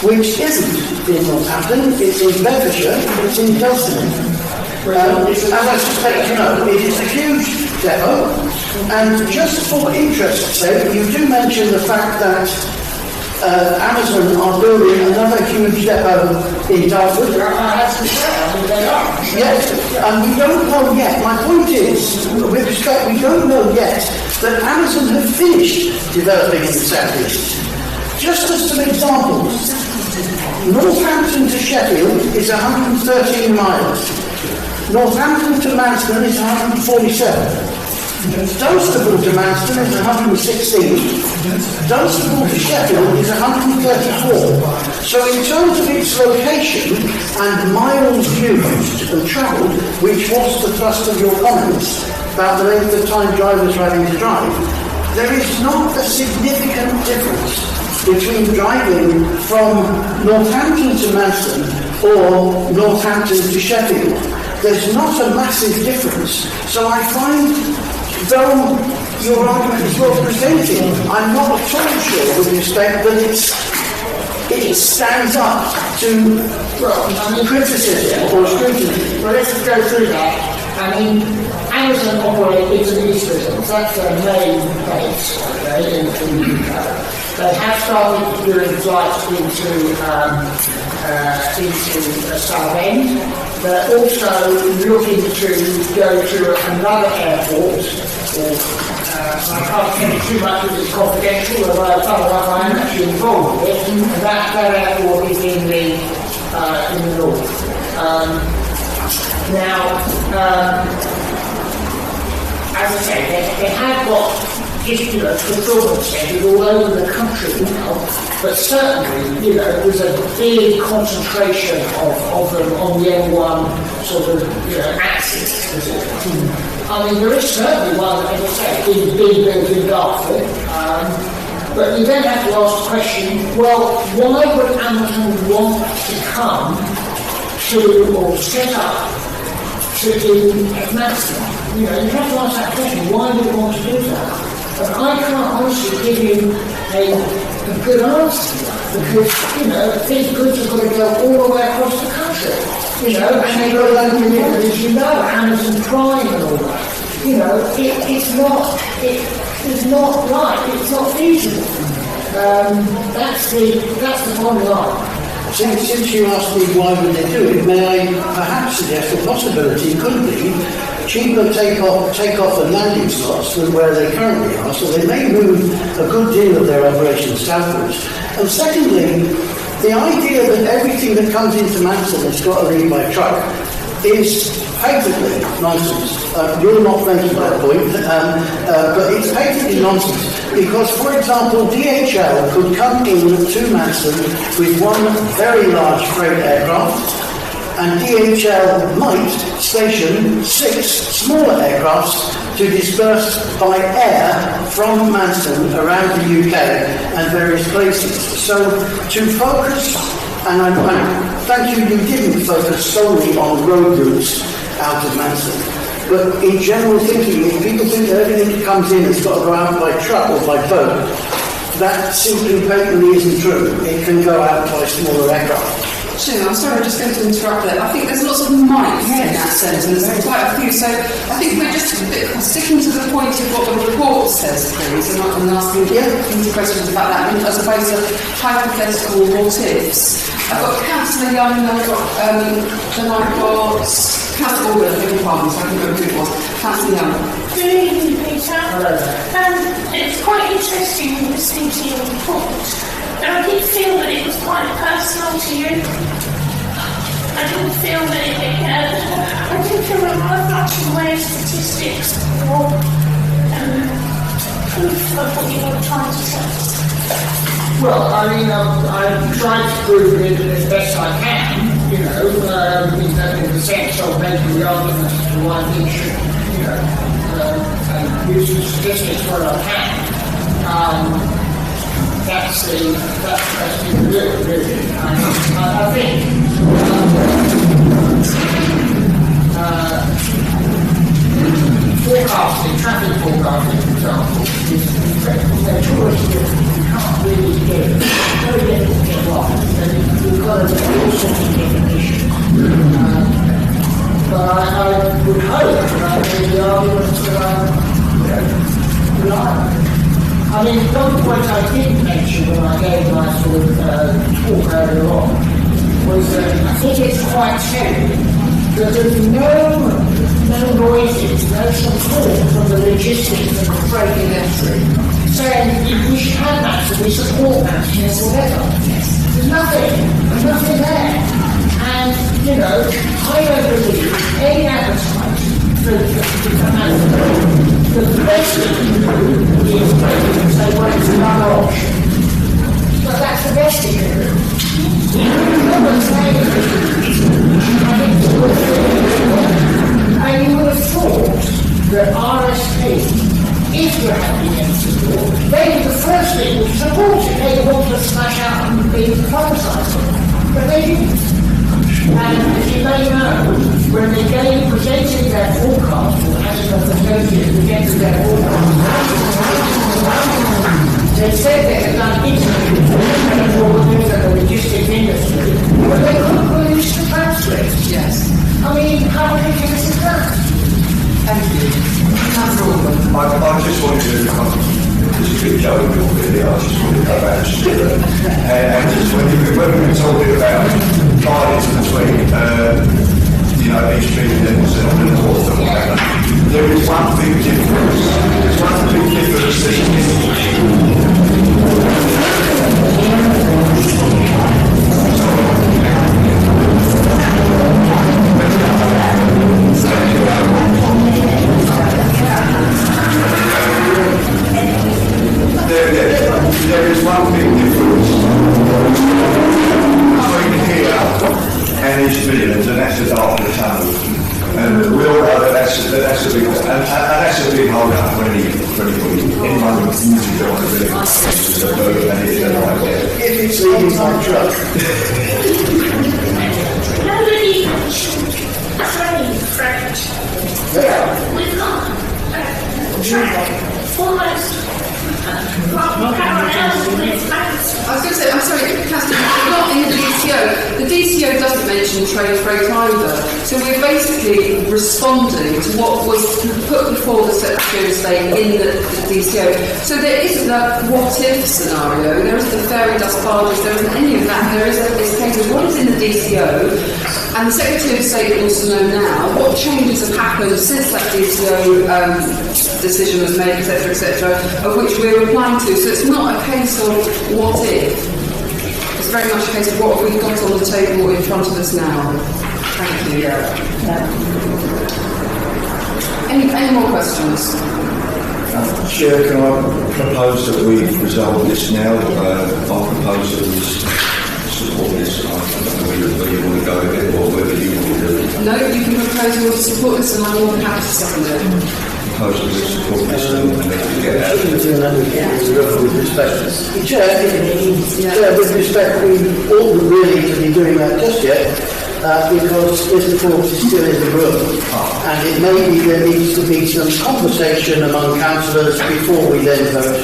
which isn't in Northampton, it's in Bedfordshire, it's in Cheltenham. As I suspect you know, it is a huge depot, and just for interest's sake, you do mention the fact that Amazon are building another huge depot in Dartford. who they are. Yes, and we don't know yet. My point is, with respect, we don't know yet that Amazon have finished developing in the southeast. Just as some examples, Northampton to Sheffield is 113 miles. Northampton to Manston is 147. Dunstable to Manston is 116. Dunstable to Sheffield is 134. So in terms of its location and miles used and travelled, which was the thrust of your comments about the length of time drivers are having to drive, there is not a significant difference between driving from Northampton to Manston or Northampton to Sheffield. There's not a massive difference. So I find, though your argument is well presented, I'm not at all sure with respect that it stands up to criticism or scrutiny. Well, let's go through that. I mean, Amazon operates in East Midlands. That's their main base, okay, in the UK. They have started doing flights into Southend. They're also looking to go to another airport. I can't tell you too much because it's confidential, although I am actually involved with it. And that airport is in the north. As I say, they have got fulfillment centres all over the country now, but certainly, there's a big concentration of them on the M1 sort of, axis, as it were. I mean, there is certainly one, as I say, being built in Dartford, but you then have to ask the question, well, why would Amazon want to come to, or set up, to do Manston? You have to ask that question, why would they want to do that? But I can't honestly give you a good answer because, these goods have got to go all the way across the country. And they go along with it, as Amazon Prime and all that. It's not right, it's not feasible. That's the bottom line. Since you asked me why would they do it, may I perhaps suggest a possibility could be cheaper take off and landing slots than where they currently are, so they may move a good deal of their operations southwards. And secondly, the idea that everything that comes into Manston has got to leave by truck is patently nonsense. You're not making that point, but it's patently nonsense. Because, for example, DHL could come in to Manston with one very large freight aircraft, and DHL might station 6 smaller aircrafts to disperse by air from Manston around the UK and various places. So to focus, and thank you, you didn't focus solely on road routes out of Manston. But in general thinking, if people think that everything that comes in has got to go out by truck or by boat, that simply patently isn't true. It can go out by smaller aircraft. I'm sorry, I'm just going to interrupt there. I think there's lots of might in that sentence, there's quite a few. So I think we're just sticking to the point of what the report says, please, and asking questions about that, as opposed to hypothetical what ifs. I've got Councillor Young, and I've got Councillor Orwell, I beg your pardon, so I don't know who it was. Councillor Young. Good evening, Peter. It's quite interesting listening to your report. And I did feel that it was quite personal to you. I didn't feel that I didn't feel that much in the way of statistics or proof of what you were trying to tell us. Well, I mean, I've tried to prove it as best I can, in the sense of making the argument as to why we should, and using statistics where I can. That's the best thing to do, really. I think forecasting, traffic forecasting, for example, is notoriously difficult. You can't really get it. It's very difficult to get wrong. And you've got to get all sorts of definitions. But I would hope that I made the arguments that I'm reliable. I mean, one point I didn't mention when I gave my sort of talk earlier on was that I think it's quite telling that there's no noises, no support from the logistics and the trade industry saying we should have that, so we support that, yes, whatever. There's nothing there. And, you know, I don't believe any appetite for the best thing to do is to say, well, it's another option. But that's the best thing to do. No one's saying I think it's a good thing. And you would have thought that RSP, if you're happy against support, they the first thing was support it. They wanted to smash out and be publicised. But they didn't. And as you may know, when they presented their forecast, or as of the 30th, presented their forecast, they said they had done interviews with all the things in the logistics industry, but they couldn't release the transcript. Yes. I mean, how ridiculous is that? Thank you. I just wanted to just keep going with really. I just wanted to go back to Stuart. And just when we were talking about guidance between, you know, each people and the north and whatever, there is one big difference. There's one big difference there is one big difference between here and East Midlands, and that's the Dartford Tunnel. And we all know that that's a big hold up for anybody. Anyone with music on the village is a burden and it's right there. If it's leaving my truck. Nobody trained French. Yeah. We're not almost parallel with Maths. I was going to say, I'm sorry, Catherine, it's not in the DCO. The DCO doesn't mention trade freight either. So we're basically responding to what was put before the Secretary of State in the DCO. So there isn't a what-if scenario, there isn't a fairy dust barges, there isn't any of that. There is this case of what is in the DCO, and the Secretary of State wants to know now what changes have happened since that DCO decision was made, etc., of which we're replying to. So it's not a case of what if. It's very much a case of what we've got on the table in front of us now. Thank you. Any more questions? Chair, can I propose that we resolve this now? I'll propose that we support this. I don't know whether you want to go with it or whether you want to do it. No, you can propose you want to support this and I'm more than happy to second it. Propose that we support this and we get out. With respect, Chair, with respect, we oughtn't really to be doing that just yet, because Mr. Forbes is still in the room, and it may be there needs to be some conversation among councillors before we then vote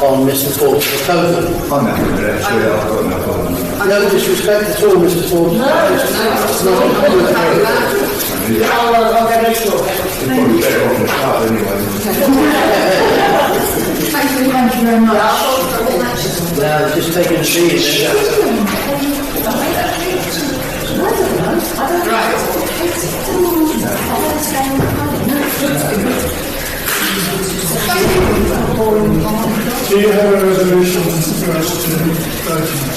on Mr. Forbes' proposal. I'm happy with that, Chair. I've got no problem. No disrespect at all, Mr. Forbes. No, I'm happy with that. I'll get next door. It's probably better off in the club anyway. Thank you very much. Now, just taking a seat. Right. Do you have a resolution for us to vote on?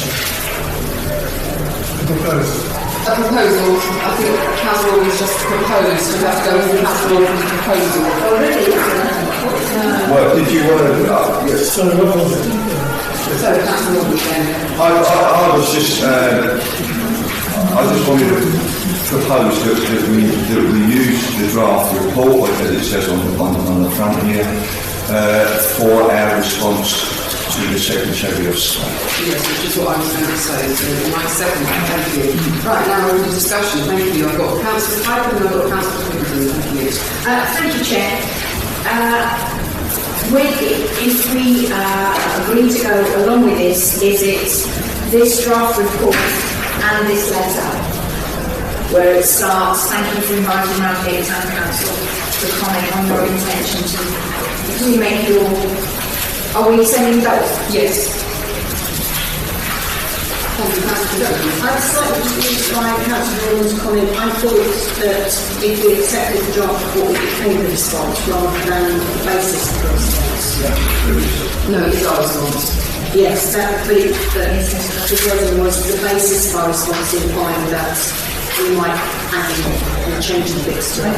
Proposal. A proposal, I think Council was just proposed, we have to go with Council Orban's proposal. Well, did you want to... yes. So what was it? So Council Orban then. I was just... I just wanted to propose that we use the draft report, as it says on the front here, for our response to the Secretary of State. Yes, which is what I was going to say. So my second, thank you. Right, now we're in discussion. Thank you. I've got Councillor Piper and I've got Councillor Quigley. Thank you. Thank you, Chair. If we agree to go along with this, is it this draft report and this letter where it starts, thank you for inviting Ramsgate Town Council to comment on your intention to remake your... Are we sending both? Yes. I'm slightly confused by Councillor Norman's comment. I thought that if we accepted the draft report, it became the response rather than the basis of the response. No, it's our response. Yes, that the wording was the basis of our response, implying that we might add and change the bits to it.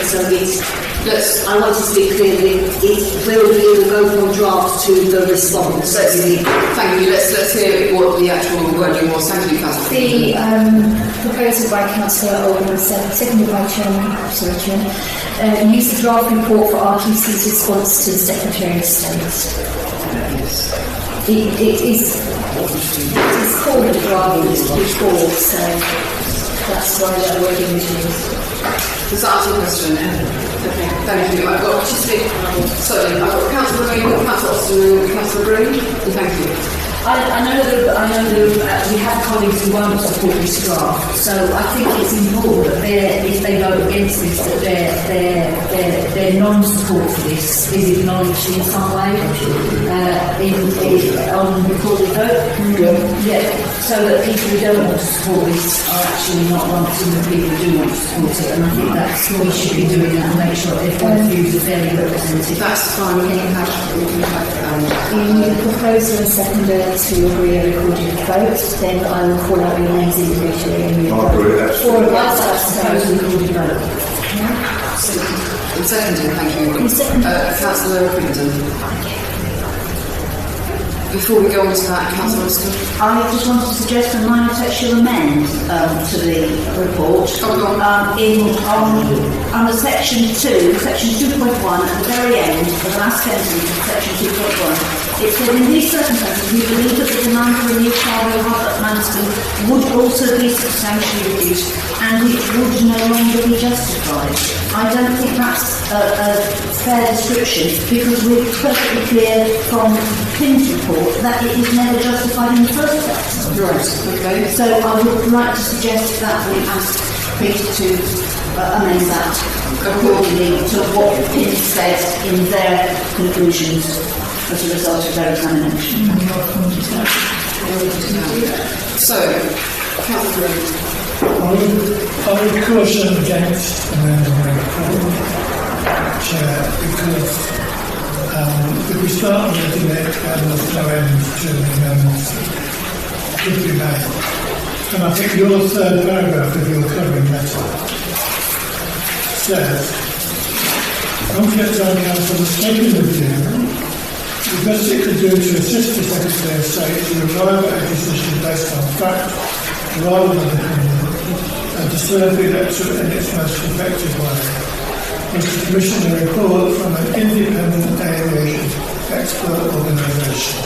So I want to be clear that it will go from draft to the response. Thank you. Let's hear what the actual wording was. Thank you, Councillor. The proposal by Councillor Oldham, seconded by Chairman, use the draft report for RQC's response to the Secretary of State. It is called a draft report, so that's why that wording is used. Does that answer your question? Okay, thank you. I've got Councillor Green, Councillor Austin, and Councillor Green. Thank you. I know that we have colleagues who won't support this draft, so I think it's important that if they vote against this, that their non-support for this is acknowledged in some way on recorded vote. Yeah, so that people who don't want to support this are actually not lumped in the people who do want to support it, and I think that's what we should be doing that and make sure everyone's views are fairly represented. That's fine. We can have the proposer and seconder to agree a recorded vote, then I will call out your names individually and you for a recorded vote. Seconded, thank you. Councillor Crittenden. Before we go on to that, Councillor Austin. I just want to suggest a minor textual amend to the report. Under section 2, section 2.1, at the very end, the last sentence of section 2.1, it said, in these circumstances, we believe that the demand for a new cargo hub at Mansfield would also be substantially reduced and it would no longer be justified. I don't think that's a fair description because we're perfectly clear from Pim's report that it is never justified in the first place. Right, okay. So I would like to suggest that we ask Peter to amend that accordingly to what Pim said in their conclusions as a result of their examination. So, Councillor I would caution against amending the report, Chair, because if we start reading it and there's no end to the amendments that could be made. And I think your third paragraph of your covering letter says, Conflict Zone Council has taken the view the best it could do to assist the Secretary of State to arrive at a decision based on fact rather than opinion and to serve the electorate in its most effective way was to commission a report from an independent aviation expert organisation.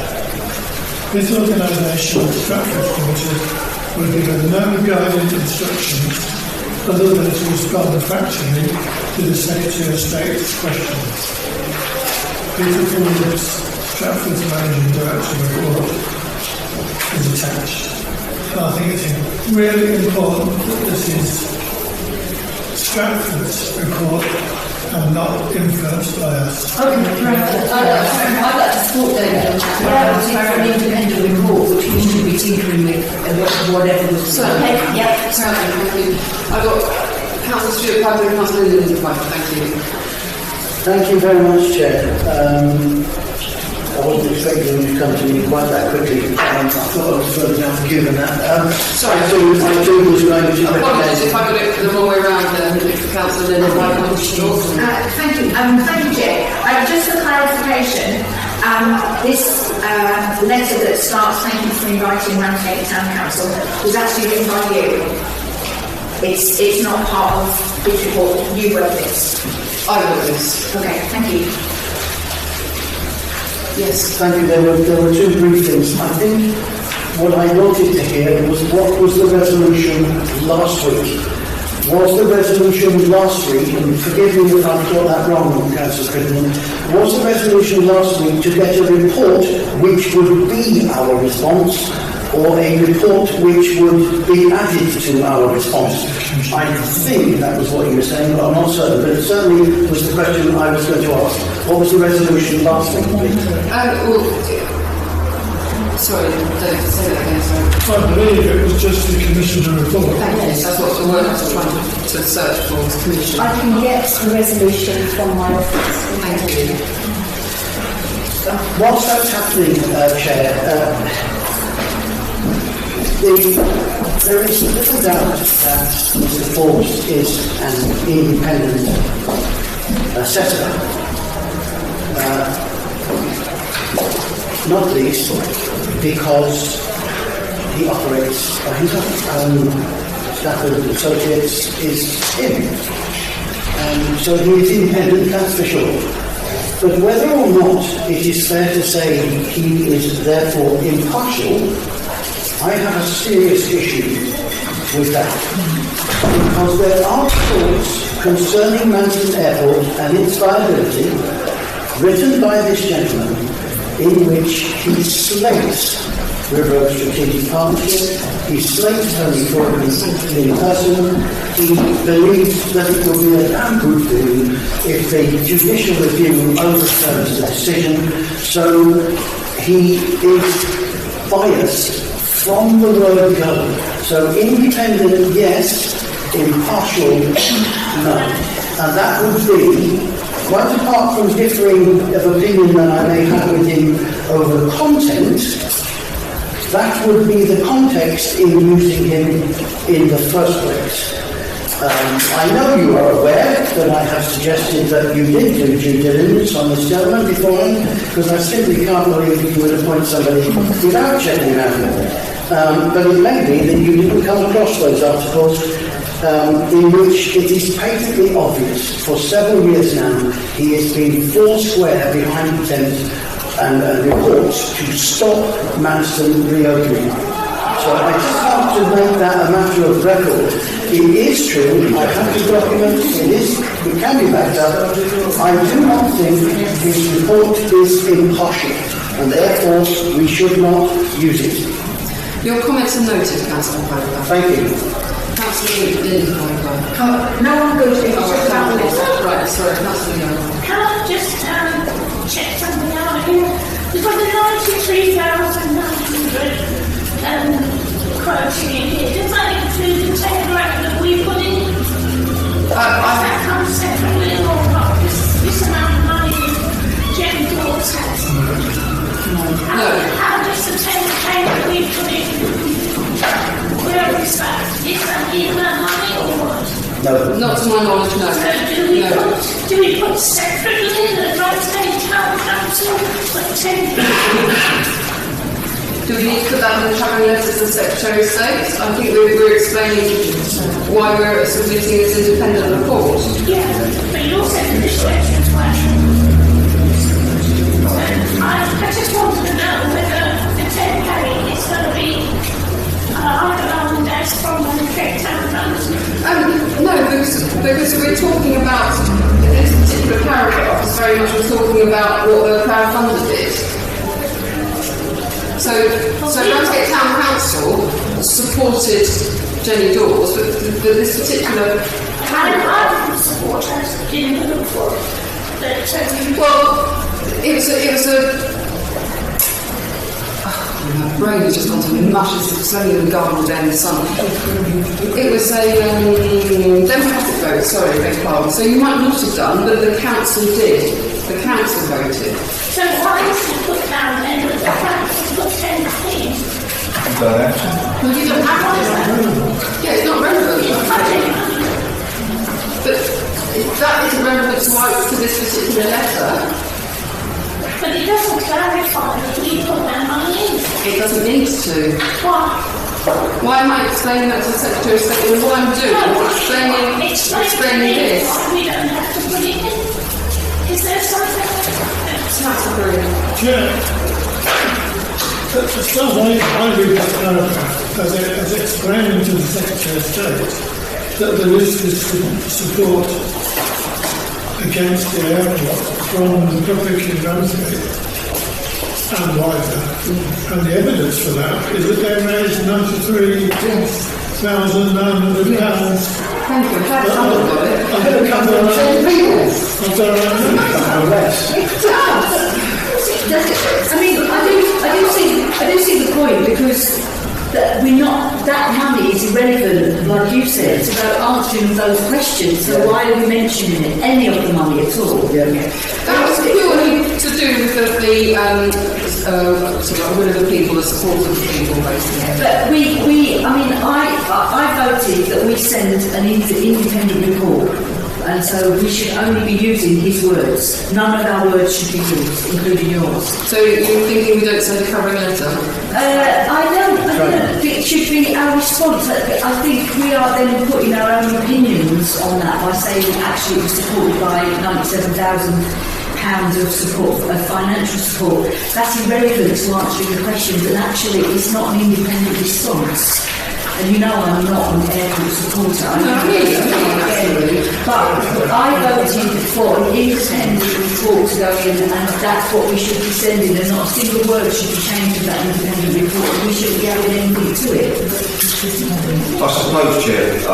This organisation, the Stratford Committee, will be given no guided instructions other than to respond factually to the Secretary of State's questions. Peter Fuller's Stratford's Managing Director report is attached. I think it's really important that this is Stratford's report and not influenced by us. Okay, I'd like to support David on that. It's an independent report which we should be tinkering with whatever was so, yeah. Thank you. I've got Councillor Stuart Piper and Councillor Linden. Thank you. Thank you very much, Chair. I wasn't expecting you to come to me quite that quickly. I thought I was further down the queue than that. Sorry, I thought was going to apologies if I got it the wrong way around Councillor Linden. Thank you. Thank you, Chair. Just for clarification, this letter that starts thank you for inviting Ramsgate Town Council was actually written by you. It's not part of this report. You wrote this. I wrote this. Okay, thank you. Yes, thank you. There were two brief things. I think what I wanted to hear was what was the resolution last week. Was the resolution last week, and forgive me if I've got that wrong, Councillor Crittenden, was the resolution last week to get a report which would be our response, or a report which would be added to our response? I think that was what you were saying, but I'm not certain. But it certainly was the question I was going to ask. What was the resolution last week, please? Sorry, David, say that again, sorry. I believe it was just the commissioner report. Thank you, that's what the word I was trying to search for, was commission. I can get the resolution from my office. Thank you. Whilst that's happening, Chair, there is little doubt that Mr. Forbes is an independent assessor, not least because he operates by himself. Stafford Associates is him. So he is independent, that's for sure. But whether or not it is fair to say he is therefore impartial, I have a serious issue with that. Because there are reports concerning Manston Airport and its viability written by this gentleman in which he slates River Oaks Strategic Partnership, he slates Tony Corbyn in person, he believes that it will be a damn good thing if the judicial review overturns the decision, so he is biased from the word go. So independent, yes, impartial, no. And that would be, quite apart from differing of opinion that I may have with him over the content, that would be the context in using him in the first place. I know you are aware that I have suggested that you did do due diligence on this gentleman beforehand, because I simply can't believe you would appoint somebody without checking out. But it may be that you didn't come across those articles in which it is patently obvious for several years now he has been foursquare behind the tent and reports to stop Manston reopening. So I just have to make that a matter of record. It is true, I have the documents, it can be backed up. I do not think his report is impartial, and therefore we should not use it. Your comments are noted, Councillor Piper. Thank you. Councillor Lynn Piper. No, I'm good. It's just about this. Right, sorry, Councillor Young. Can I just check something out here? We've got the 93,900 quoting in here. Does that include the 10 grand that we put in? That comes separately or not? This amount of money Jen Dawes has. How does the 10k that we put in? Where is that? Is that in that money or what? No. Not to my knowledge, no. So do we put separately the Drysdale Town Council for 10k? Do we need to put that in the travelling letters to the Secretary of State? I think we're explaining why we're submitting this independent report. Yeah, but you also said the distraction as well. I just wanted to know whether the 10k is going to be either on desk from the Cape Town Council. No, because we're talking about, this particular paragraph is very much we're talking about what the crowdfunder did. So Ramsgate Town Council supported Jenny Dawes, but this particular I would support us in the report. Well, it was a my brain has just gone to mush, it's only been garbled down the sun. It was a democratic vote, sorry, beg your pardon. So you might not have done, but the council did. The council voted. So why is it put down then that the council put 10k? Well, you don't have to. Yeah, it's not relevant. But that isn't relevant to this particular letter. But it doesn't clarify that we put that money in. It doesn't need to. Why? Why am I explaining that to the Secretary of State? Well, what I'm doing is explaining this. We don't have to put it in. Is there something? Yeah. As far as I read that paragraph, as explaining to the Secretary of State, that the list is support against the airport from the public in Ramsgate and wider. And the evidence for that is that they raised £93,900. Thank you. I've got it. I'm going to come to 10 people. It does. I mean, I do see the point, because that money is irrelevant, like you said. It's about answering those questions. So why are we mentioning it? Any of the money at all? That was purely to do with the will of the people, the support of the people, basically. But I voted that we send an independent report, and so we should only be using his words. None of our words should be used, including yours. So you're thinking we don't send a covering letter? I don't think it should be our response. I think we are then putting our own opinions on that by saying actually it was supported by £97,000 of support, of financial support. That's irrelevant to answering the questions, and actually it's not an independent response. And you know I'm not an airport supporter. But I voted for an independent report to go in, and that's what we should be sending, and not a single word should be changed in that independent report. We shouldn't be adding anything to it. I suppose, Chair. It's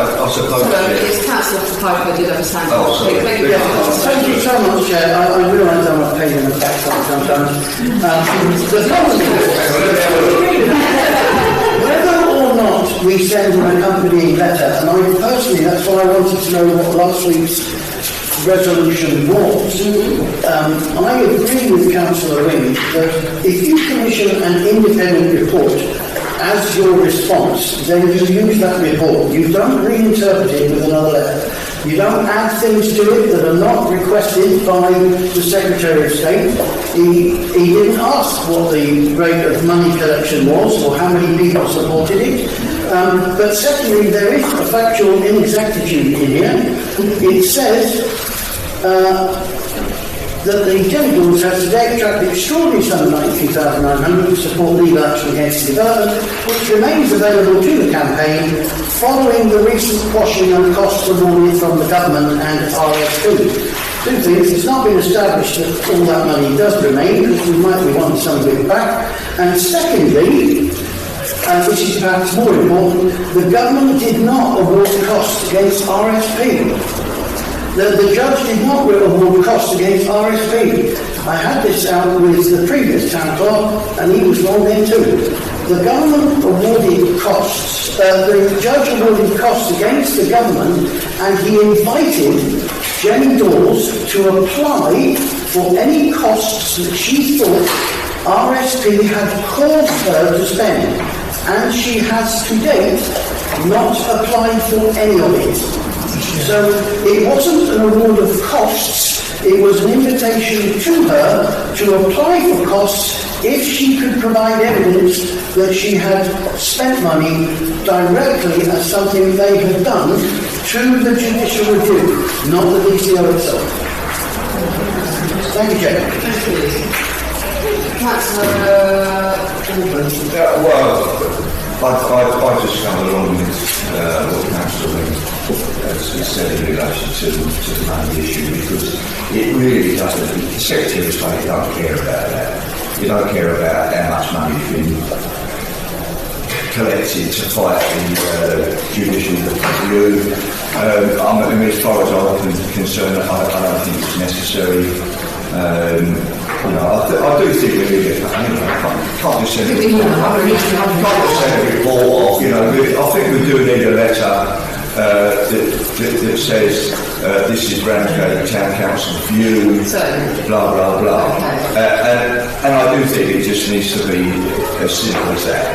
Councillor Piper did understand. Thank you so much, Chair. I realise I'm a pain in the backside sometimes. Whether or not we send an accompanying letter, and I personally, that's why I wanted to know what last week's resolution was. I agree with Councillor Ring that if you commission an independent report as your response, then you use that report. You don't reinterpret it with another letter. You don't add things to it that are not requested by the Secretary of State. He didn't ask what the rate of money collection was or how many people supported it. But secondly, there is a factual inexactitude in here. It says that the Generals have today attracted extraordinary sum of £92,900 to support legal action against development, which remains available to the campaign following the recent quashing of costs awarded from the government and RSP. Two things: it's not been established that all that money does remain, because we might be wanting some of it back. And secondly, and which is perhaps more important, the government did not award costs against RSP. The judge did not award costs against RSP. I had this out with the previous town clerk, and he was wrong then too. The government awarded costs, the judge awarded costs against the government, and he invited Jenny Dawes to apply for any costs that she thought RSP had caused her to spend. And she has to date not applied for any of it. So it wasn't an award of costs, it was an invitation to her to apply for costs if she could provide evidence that she had spent money directly as something they had done to the judicial review, not the DCO itself. Thank you, Chair. Thank you. I just come along with what Councillor has said in relation to the money issue, because it really doesn't. The Secretary of State don't care about that. You don't care about how much money's been collected to fight the judicial review. As far as I'm concerned, I don't think it's necessary. I do think we need can't just send a report off. I think we do need a letter that says this is Ramsgate Town Council's view, blah blah blah, and I do think it just needs to be as simple as that.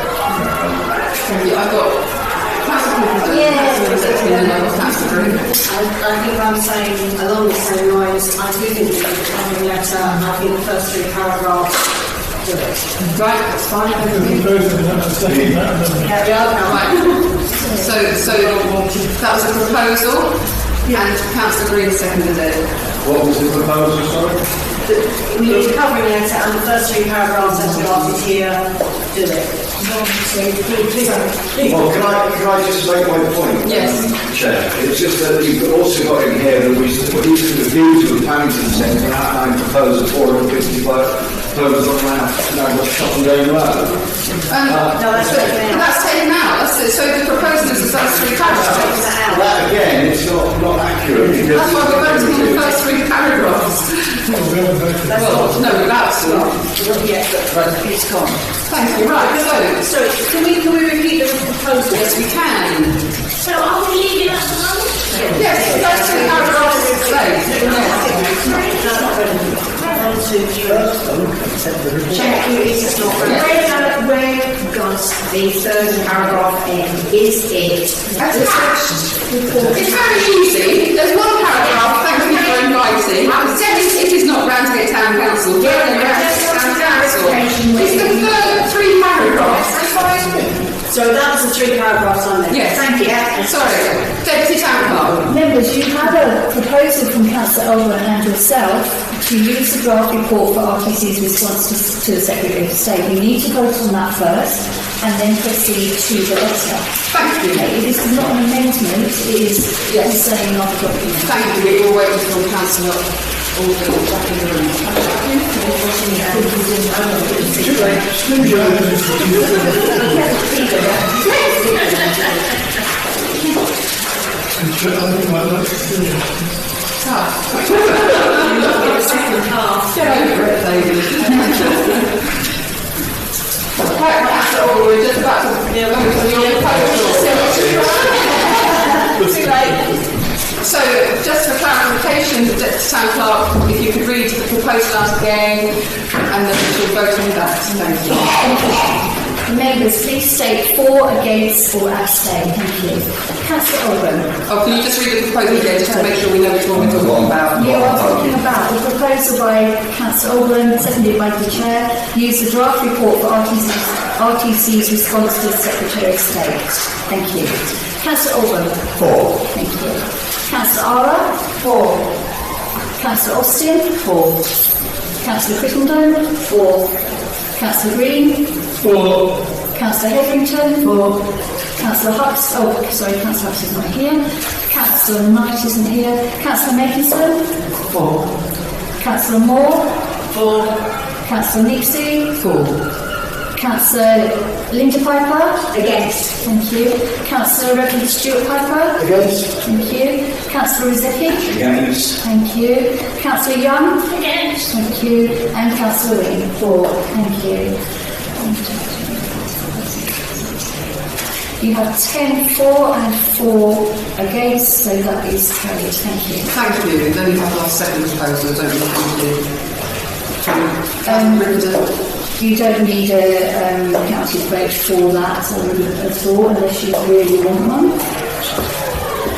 I've got. I think I'm saying along the same lines. I do think that the covering letter, and I think the first 3 paragraphs do it. Right, that's fine. So that was a proposal, and Councillor Green seconded it. What was the proposal, sorry? The covering letter and the first 3 paragraphs as we started here, do it. Well, can I just make my point? Yes. Chair, it's just that you've also got in here that these are the views of the Paddington Centre outline proposal 455 further on around Shotton Road. That's taken out. So the proposal is the first 3 paragraphs. That again, it's not accurate. That's why we're voting on the first 3 paragraphs. Well, no, that's not. It's gone. Thank you. Right, So, can we repeat the proposal? yes, we can. So are we leaving us alone? Yes, that's the paragraph says. Check who is not. Where does the third paragraph end? Is it? It's very easy. There's one paragraph, thank you for inviting. It is not Ramsgate Town Council. Town Council. It's the third 3 paragraphs. That's what I mean. So that was the 3 paragraphs on there. Yes. Thank you. Sorry. Deputy Town Clerk. Members, you have a proposal from Councillor Oldham and yourself to use the draft report for RTC's response to the Secretary of State. You need to vote on that first and then proceed to the letter. Thank you. This is not an amendment, it is concerning our document. Thank you. We will wait until Councillor Oldham is back in the room. Second half. Get over it, ladies. Right, Councillor Oldham, we're just about to vote on your proposal. Too late. So, just for clarification, Deputy Town Clerk, if you could read the proposal out again, and then we shall vote on that. Thank you. Members, please state for, against or abstain. Thank you. Councillor Oldham. Oh, can you just read the proposal again, just to make sure we know which one we're talking about? You are talking about the proposal by Councillor Oldham, seconded by the Chair, use the draft report for RTC's response to the Secretary of State. Thank you. Councillor Oldham. 4. Thank you. Councillor Ara. 4. Councillor Austin. 4. Councillor Crittenden. 4. Councillor Green. 4. Councillor Hetherington. 4. Councillor Hux. Oh, sorry, Councillor Hux is not here. Councillor Knight isn't here. Councillor Makinson. 4. Councillor Moore. 4. Councillor Nixie. 4. Councillor Linda Piper. Against. Thank you. Councillor Reverend Stuart Piper. Against. Thank you. Councillor Rizeki. Against. Thank you. Councillor Young. Against. Thank you. And Councillor Wing. 4. Thank you. You have 10 for and 4 against, so that is carried. Thank you. Thank you. Then we have our second proposal, don't we? You don't need a county vote for that at all, unless you really want one.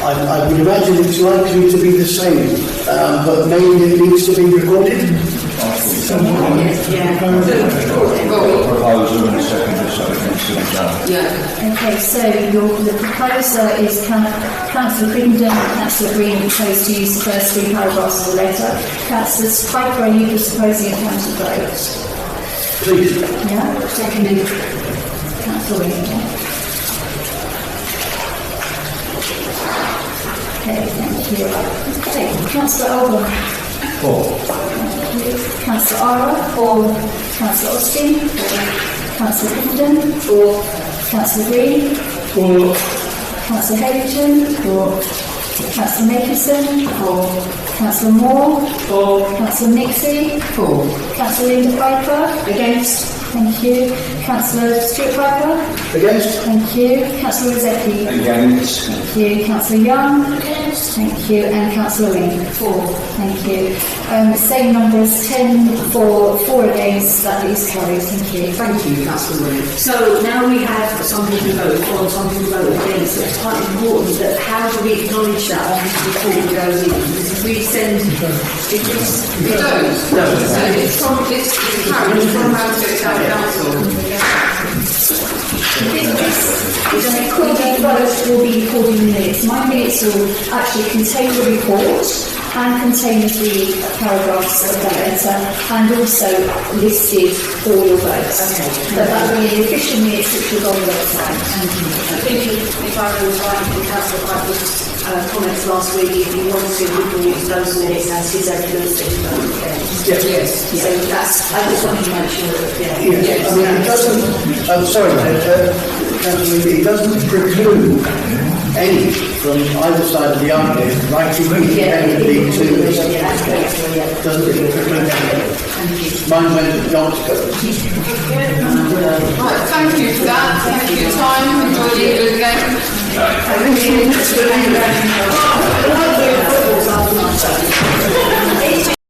I would imagine it's likely to be the same, but maybe it needs to be recorded. Proposal and a second, so it needs to be done. Yeah. Okay, so the proposer is Councillor Crittenden and Councillor Green propose to use the first 3 paragraphs of the letter. Councillor Piper, are you proposing a county vote? Please. Yeah, seconded. Councillor Wing. Okay, thank you. Okay, Councillor Oldham. 4. Councillor Ara. 4. Councillor Austin. 4. Councillor Crittenden. 4. Councillor Green. 4. Councillor Hetherington. 4. Councillor Makinson. 4. Councillor Moore. 4. Councillor Nixie. 4. Councillor Linda Piper. Against. Thank you. Councillor Stuart Piper. Against. Thank you. Councillor Rizeki. Against. Thank you. Councillor Young. Against. Thank you. And Councillor Wing. 4. Thank you. Same numbers, 10 for, 4 against. That is carried. Thank you. Thank you, Councillor Wing. So now we have something to vote for, something to vote against. It's quite important that how do we acknowledge that before we go in? Because if we send, We don't. No. So it's carried from Ramsgate Town Council. The recorded vote will be recorded in minutes. My minutes will actually contain the report and contain the paragraphs of the letter and also listed all your votes. Okay. But that will be the official minutes which will go on the website. I think if I remember right from Councillor Piper's comments last week, if you want to, we can use those minutes as his evidence that you voted against. Yes. So that's, I just wanted to make sure that, Yes. I mean, it doesn't, I'm sorry, Councillor, it doesn't preclude any from either side of the argument writing independently to this. Doesn't really preclude anything. Mine went not to go. Right, thank you for that. Thank you for your time. Enjoy the England game. I think it's